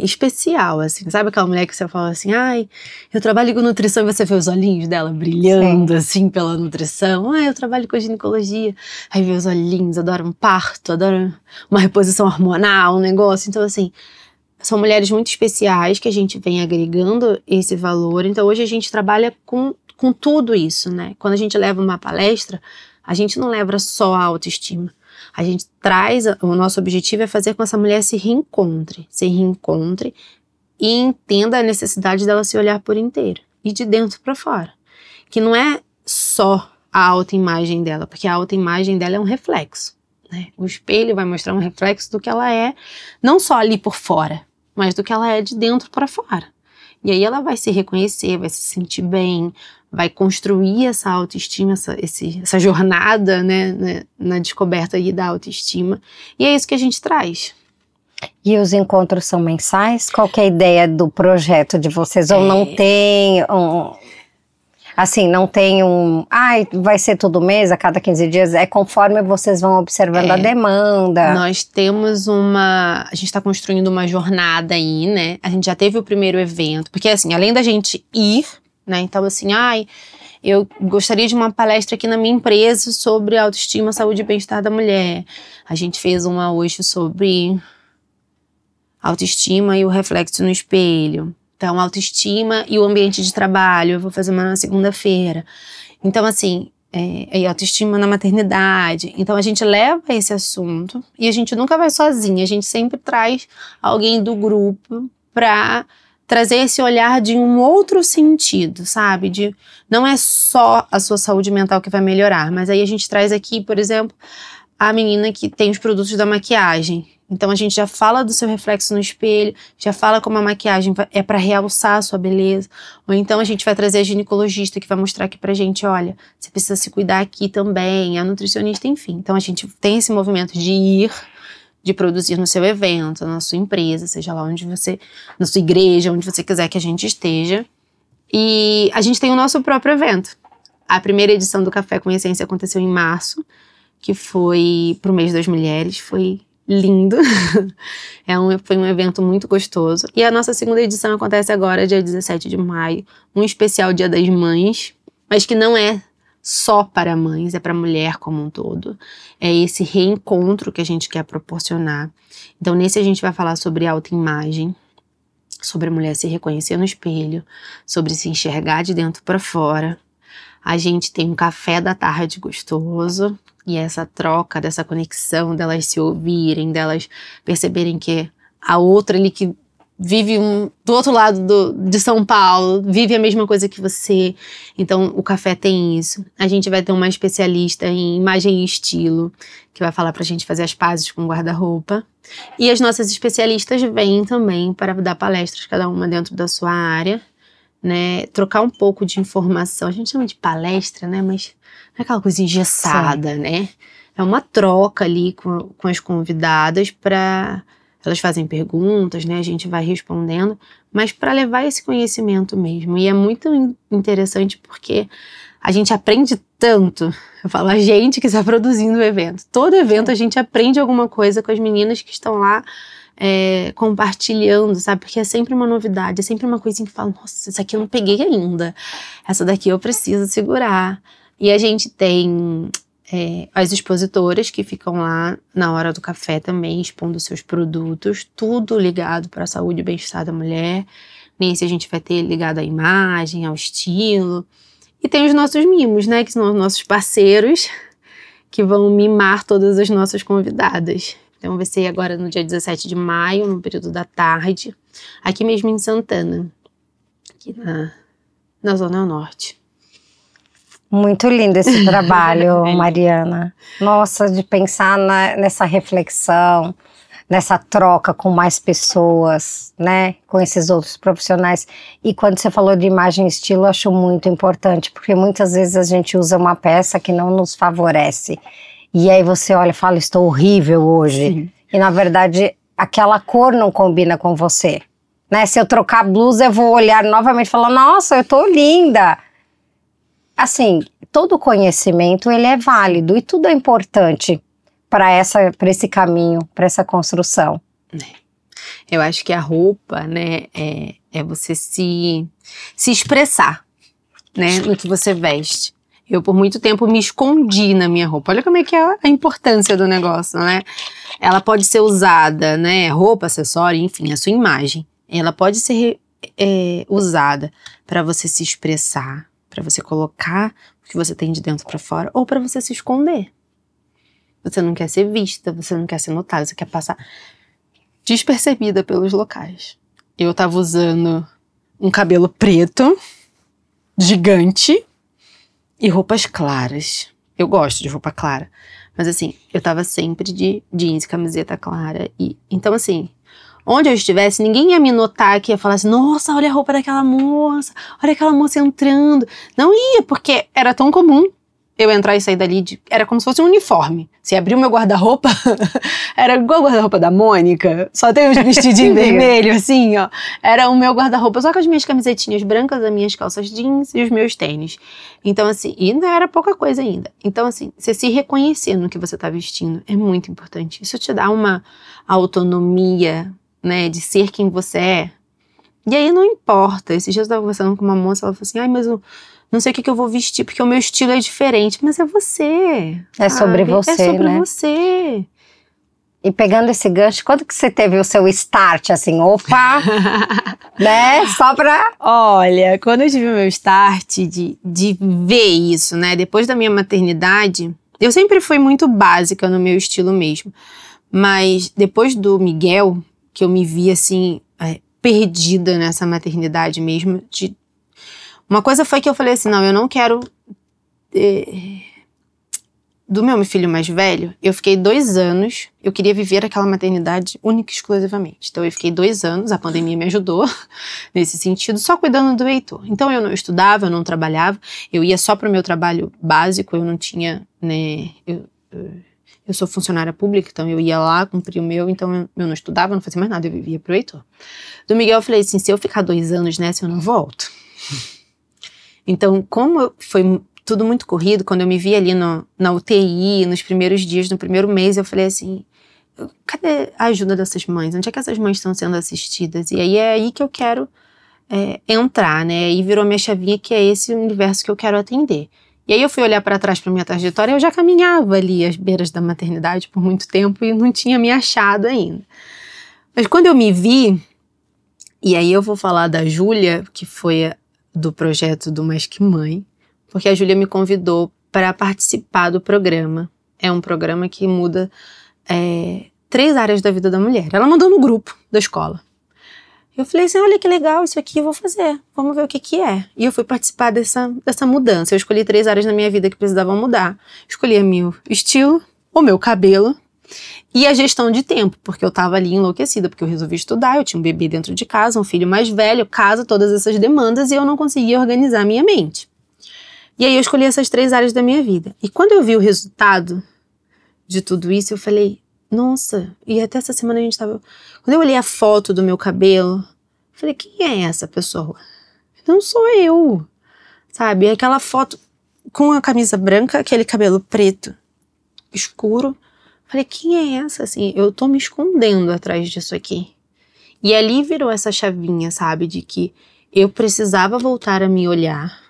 especial, assim. Sabe aquela mulher que você fala assim, ai, eu trabalho com nutrição, e você vê os olhinhos dela brilhando, sim, assim, pela nutrição. Ai, eu trabalho com ginecologia, aí vê os olhinhos, adoro um parto, adoro uma reposição hormonal, um negócio. Então, assim, são mulheres muito especiais que a gente vem agregando esse valor. Então, hoje a gente trabalha com tudo isso, né? Quando a gente leva uma palestra, a gente não leva só a autoestima. A gente traz, o nosso objetivo é fazer com que essa mulher se reencontre e entenda a necessidade dela se olhar por inteiro, e de dentro para fora. Que não é só a autoimagem dela, porque a autoimagem dela é um reflexo, né? O espelho vai mostrar um reflexo do que ela é, não só ali por fora, mas do que ela é de dentro para fora. E aí ela vai se reconhecer, vai se sentir bem, vai construir essa autoestima, essa jornada, né, na descoberta aí da autoestima. E é isso que a gente traz. E os encontros são mensais? Qual que é a ideia do projeto de vocês? Ou não tem assim, não tem vai ser todo mês, a cada 15 dias? É conforme vocês vão observando a demanda? Nós temos a gente está construindo uma jornada aí, né? A gente já teve o primeiro evento, porque assim, além da gente ir, né? Então assim, eu gostaria de uma palestra aqui na minha empresa sobre autoestima, saúde e bem-estar da mulher. A gente fez uma hoje sobre autoestima e o reflexo no espelho. Então, autoestima e o ambiente de trabalho, eu vou fazer uma na segunda-feira. Então, assim, autoestima na maternidade. Então, a gente leva esse assunto e a gente nunca vai sozinha, a gente sempre traz alguém do grupo para trazer esse olhar de um outro sentido, sabe? Não é só a sua saúde mental que vai melhorar, mas aí a gente traz aqui, por exemplo, a menina que tem os produtos da maquiagem. Então a gente já fala do seu reflexo no espelho, já fala como a maquiagem é para realçar a sua beleza. Ou então a gente vai trazer a ginecologista que vai mostrar aqui pra gente, olha, você precisa se cuidar aqui também, a nutricionista, enfim. Então a gente tem esse movimento de produzir no seu evento, na sua empresa, seja lá onde você, na sua igreja, onde você quiser que a gente esteja. E a gente tem o nosso próprio evento. A primeira edição do Café com Essência aconteceu em março, que foi pro mês das mulheres, foi lindo. Foi um evento muito gostoso. E a nossa segunda edição acontece agora, dia 17 de maio, um especial Dia das Mães, mas que não é só para mães, é para mulher como um todo. É esse reencontro que a gente quer proporcionar. Então, nesse a gente vai falar sobre autoimagem, sobre a mulher se reconhecer no espelho, sobre se enxergar de dentro para fora. A gente tem um café da tarde gostoso, e essa troca, dessa conexão, delas se ouvirem, delas perceberem que a outra ali que vive do outro lado de São Paulo, vive a mesma coisa que você. Então o café tem isso. A gente vai ter uma especialista em imagem e estilo, que vai falar pra gente fazer as pazes com o guarda-roupa. E as nossas especialistas vêm também para dar palestras, cada uma dentro da sua área, né, trocar um pouco de informação. A gente chama de palestra, né, mas não é aquela coisa engessada, sim, né? É uma troca ali com as convidadas para elas fazem perguntas, né? A gente vai respondendo, mas para levar esse conhecimento mesmo. E é muito interessante porque a gente aprende tanto. Eu falo, a gente que está produzindo o evento. Todo evento a gente aprende alguma coisa com as meninas que estão lá compartilhando, sabe? Porque é sempre uma novidade, é sempre uma coisinha que fala, nossa, isso aqui eu não peguei ainda. Essa daqui eu preciso segurar. E a gente tem as expositoras que ficam lá na hora do café também, expondo seus produtos, tudo ligado para a saúde e bem-estar da mulher. Nesse a gente vai ter ligado à imagem, ao estilo. E tem os nossos mimos, né? Que são os nossos parceiros que vão mimar todas as nossas convidadas. Então vai ser agora no dia 17 de maio, no período da tarde, aqui mesmo em Santana, aqui na Zona Norte. Muito lindo esse trabalho, Mariana. Nossa, de pensar nessa reflexão, nessa troca com mais pessoas, né? Com esses outros profissionais. E quando você falou de imagem e estilo, eu acho muito importante, porque muitas vezes a gente usa uma peça que não nos favorece. E aí você olha e fala, estou horrível hoje. Sim. E na verdade, aquela cor não combina com você. Né? Se eu trocar a blusa, eu vou olhar novamente e falar, nossa, eu tô linda. Assim, todo conhecimento, ele é válido e tudo é importante para esse caminho, para essa construção. Eu acho que a roupa, né, é você se expressar, né, no que você veste. Eu, por muito tempo, me escondi na minha roupa. Olha como é que é a importância do negócio, né? Ela pode ser usada, né, roupa, acessório, enfim, a sua imagem. Ela pode ser usada para você se expressar, para você colocar o que você tem de dentro para fora, ou para você se esconder. Você não quer ser vista, você não quer ser notada, você quer passar despercebida pelos locais. Eu tava usando um cabelo preto, gigante, e roupas claras. Eu gosto de roupa clara. Mas assim, eu tava sempre de jeans, camiseta clara. Então assim, onde eu estivesse, ninguém ia me notar que ia falar assim, nossa, olha a roupa daquela moça, olha aquela moça entrando. Não ia, porque era tão comum eu entrar e sair dali, era como se fosse um uniforme. Se abrir o meu guarda-roupa, era igual o guarda-roupa da Mônica, só tem uns vestidinhos vermelhos, assim, ó. Era o meu guarda-roupa, só com as minhas camisetinhas brancas, as minhas calças jeans e os meus tênis. Então, assim, e não era pouca coisa ainda. Então, assim, você se reconhecer no que você tá vestindo é muito importante. Isso te dá uma autonomia, né, de ser quem você é. E aí não importa. Esses dias eu tava conversando com uma moça, ela falou assim, ai, mas eu não sei o que eu vou vestir, porque o meu estilo é diferente. Mas é você. É sobre você, né? É sobre né? você. E pegando esse gancho, quando que você teve o seu start, assim, opa, né, só pra... Olha, quando eu tive o meu start de ver isso, né, depois da minha maternidade, eu sempre fui muito básica no meu estilo mesmo. Mas depois do Miguel, que eu me vi, assim, perdida nessa maternidade mesmo, uma coisa foi que eu falei assim, não, eu não quero... Do meu filho mais velho, eu fiquei 2 anos, eu queria viver aquela maternidade única e exclusivamente. Então eu fiquei 2 anos, a pandemia me ajudou nesse sentido, só cuidando do Heitor. Então eu não estudava, eu não trabalhava, eu ia só para o meu trabalho básico, eu não tinha, né... Eu sou funcionária pública, então eu ia lá, cumpria o meu, então eu não estudava, não fazia mais nada, eu vivia pro Heitor. Do Miguel eu falei assim, se eu ficar 2 anos nessa, eu não volto. Então, como foi tudo muito corrido, quando eu me vi ali na UTI, nos primeiros dias, no primeiro mês, eu falei assim, cadê a ajuda dessas mães? Onde é que essas mães estão sendo assistidas? E aí é aí que eu quero entrar, né? E virou minha chavinha que é esse universo que eu quero atender. E aí eu fui olhar para trás para minha trajetória, eu já caminhava ali às beiras da maternidade por muito tempo e não tinha me achado ainda. Mas quando eu me vi, e aí eu vou falar da Júlia, que foi do projeto do Mais Que Mãe, porque a Júlia me convidou para participar do programa. É um programa que muda 3 áreas da vida da mulher. Ela mandou no grupo da escola. Eu falei assim, olha que legal, isso aqui eu vou fazer, vamos ver o que que é. E eu fui participar dessa mudança. Eu escolhi 3 áreas na minha vida que precisavam mudar. Escolhi o meu estilo, o meu cabelo e a gestão de tempo, porque eu tava ali enlouquecida, porque eu resolvi estudar, eu tinha um bebê dentro de casa, um filho mais velho, casa, todas essas demandas, e eu não conseguia organizar a minha mente. E aí eu escolhi essas 3 áreas da minha vida. E quando eu vi o resultado de tudo isso, eu falei, nossa, e até essa semana a gente tava... Quando eu olhei a foto do meu cabelo, eu falei, quem é essa pessoa? Não sou eu, sabe? Aquela foto com a camisa branca, aquele cabelo preto, escuro. Eu falei, quem é essa? Assim, eu tô me escondendo atrás disso aqui. E ali virou essa chavinha, sabe? De que eu precisava voltar a me olhar.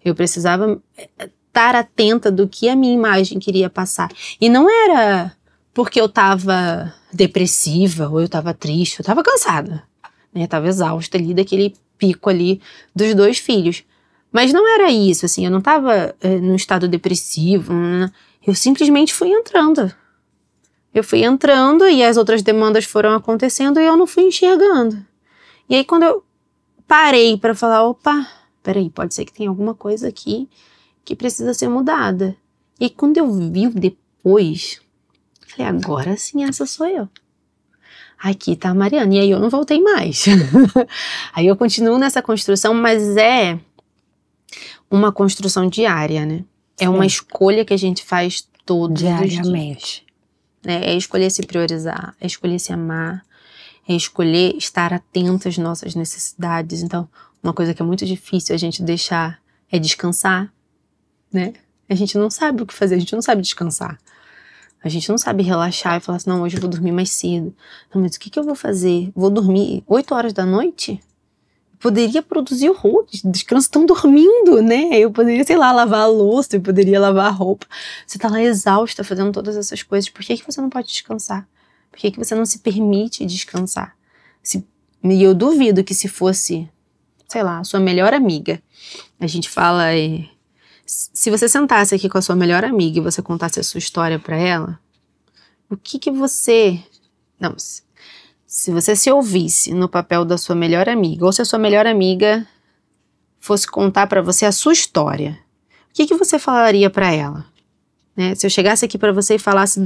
Eu precisava estar atenta do que a minha imagem queria passar. E não era porque eu tava depressiva ou eu tava triste, eu tava cansada, né? Eu tava exausta ali daquele pico ali dos 2 filhos. Mas não era isso, assim, eu não tava num estado depressivo, eu simplesmente fui entrando. Eu fui entrando e as outras demandas foram acontecendo e eu não fui enxergando. E aí quando eu parei pra falar, opa, peraí, pode ser que tenha alguma coisa aqui que precisa ser mudada. E quando eu vi depois, falei, agora sim, essa sou eu. Aqui tá a Mariana. E aí eu não voltei mais. Aí eu continuo nessa construção, mas é uma construção diária, né? É uma escolha que a gente faz todos os dias. É escolher se priorizar, é escolher se amar, é escolher estar atento às nossas necessidades. Então, uma coisa que é muito difícil a gente deixar é descansar, né? A gente não sabe o que fazer, a gente não sabe descansar. A gente não sabe relaxar e falar assim, não, hoje eu vou dormir mais cedo. Não, mas o que eu vou fazer? Vou dormir 8 horas da noite? Poderia produzir horrores, descanso, estão dormindo, né? Eu poderia, sei lá, lavar a louça, eu poderia lavar a roupa. Você tá lá exausta fazendo todas essas coisas, por que você não pode descansar? Por que você não se permite descansar? E eu duvido que se fosse, sei lá, a sua melhor amiga, a gente fala, se você sentasse aqui com a sua melhor amiga e você contasse a sua história pra ela, o que você... Não, se você se ouvisse no papel da sua melhor amiga, ou se a sua melhor amiga fosse contar pra você a sua história, o que você falaria pra ela? Né? Se eu chegasse aqui pra você e falasse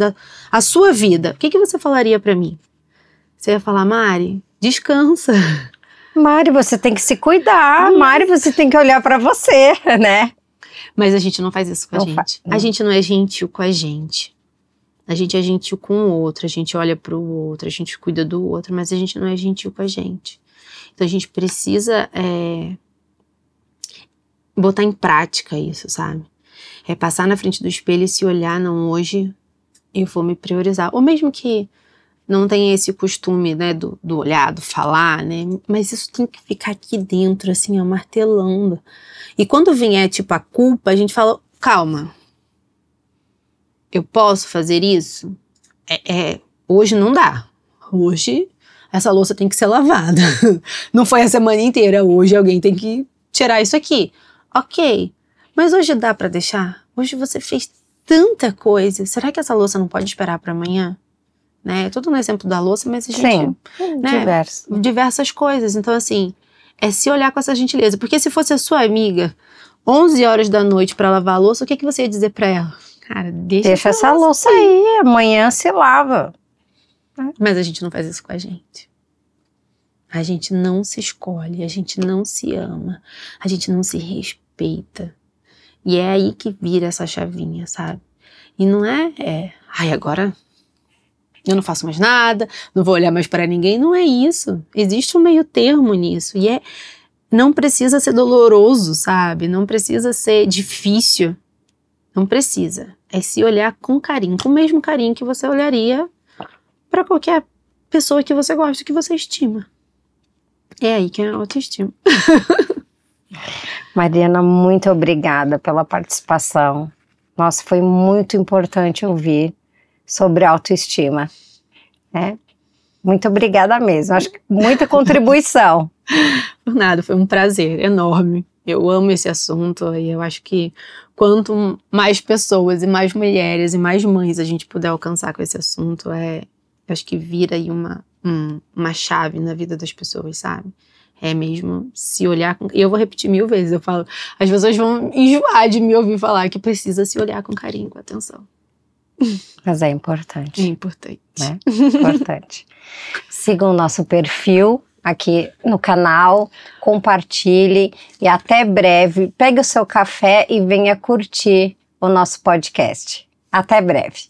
a sua vida, o que você falaria pra mim? Você ia falar, Mari, descansa. Mari, você tem que se cuidar. Mari, você tem que olhar pra você, né? Mas a gente não faz isso com a gente. A gente não é gentil com a gente. A gente é gentil com o outro, a gente olha pro outro, a gente cuida do outro, mas a gente não é gentil com a gente. Então a gente precisa botar em prática isso, sabe? É passar na frente do espelho e se olhar, não, hoje eu vou me priorizar. Ou mesmo que não tenha esse costume, né, do olhar, do falar, né? Mas isso tem que ficar aqui dentro, assim, ó, martelando. E quando vier, tipo, a culpa, a gente fala, calma. Eu posso fazer isso? Hoje não dá. Hoje essa louça tem que ser lavada. Não foi a semana inteira. Hoje alguém tem que tirar isso aqui. Ok. Mas hoje dá pra deixar? Hoje você fez tanta coisa. Será que essa louça não pode esperar pra amanhã? Né? Tudo no exemplo da louça, mas a gente... Sim, né? Diversas coisas. Então, assim, é se olhar com essa gentileza. Porque se fosse a sua amiga, 11 horas da noite pra lavar a louça, o que você ia dizer pra ela? Cara, deixa essa louça aí, amanhã se lava. Mas a gente não faz isso com a gente. A gente não se escolhe, a gente não se ama, a gente não se respeita. E é aí que vira essa chavinha, sabe? E não ai, agora eu não faço mais nada, não vou olhar mais para ninguém. Não é isso. Existe um meio termo nisso. E não precisa ser doloroso, sabe? Não precisa ser difícil. Não precisa. É se olhar com carinho, com o mesmo carinho que você olharia para qualquer pessoa que você gosta, que você estima. É aí que é a autoestima. Mariana, muito obrigada pela participação. Nossa, foi muito importante ouvir sobre autoestima. Né? Muito obrigada mesmo. Acho que muita contribuição. Por nada, foi um prazer enorme. Eu amo esse assunto e eu acho que quanto mais pessoas e mais mulheres e mais mães a gente puder alcançar com esse assunto, eu acho que vira aí uma chave na vida das pessoas, sabe? É mesmo se olhar com... E eu vou repetir 1000 vezes, eu falo, as pessoas vão enjoar de me ouvir falar que precisa se olhar com carinho, com atenção. Mas é importante. É importante. Né? Importante. Sigam o nosso perfil aqui no canal, compartilhe e até breve. Pegue o seu café e venha curtir o nosso podcast. Até breve.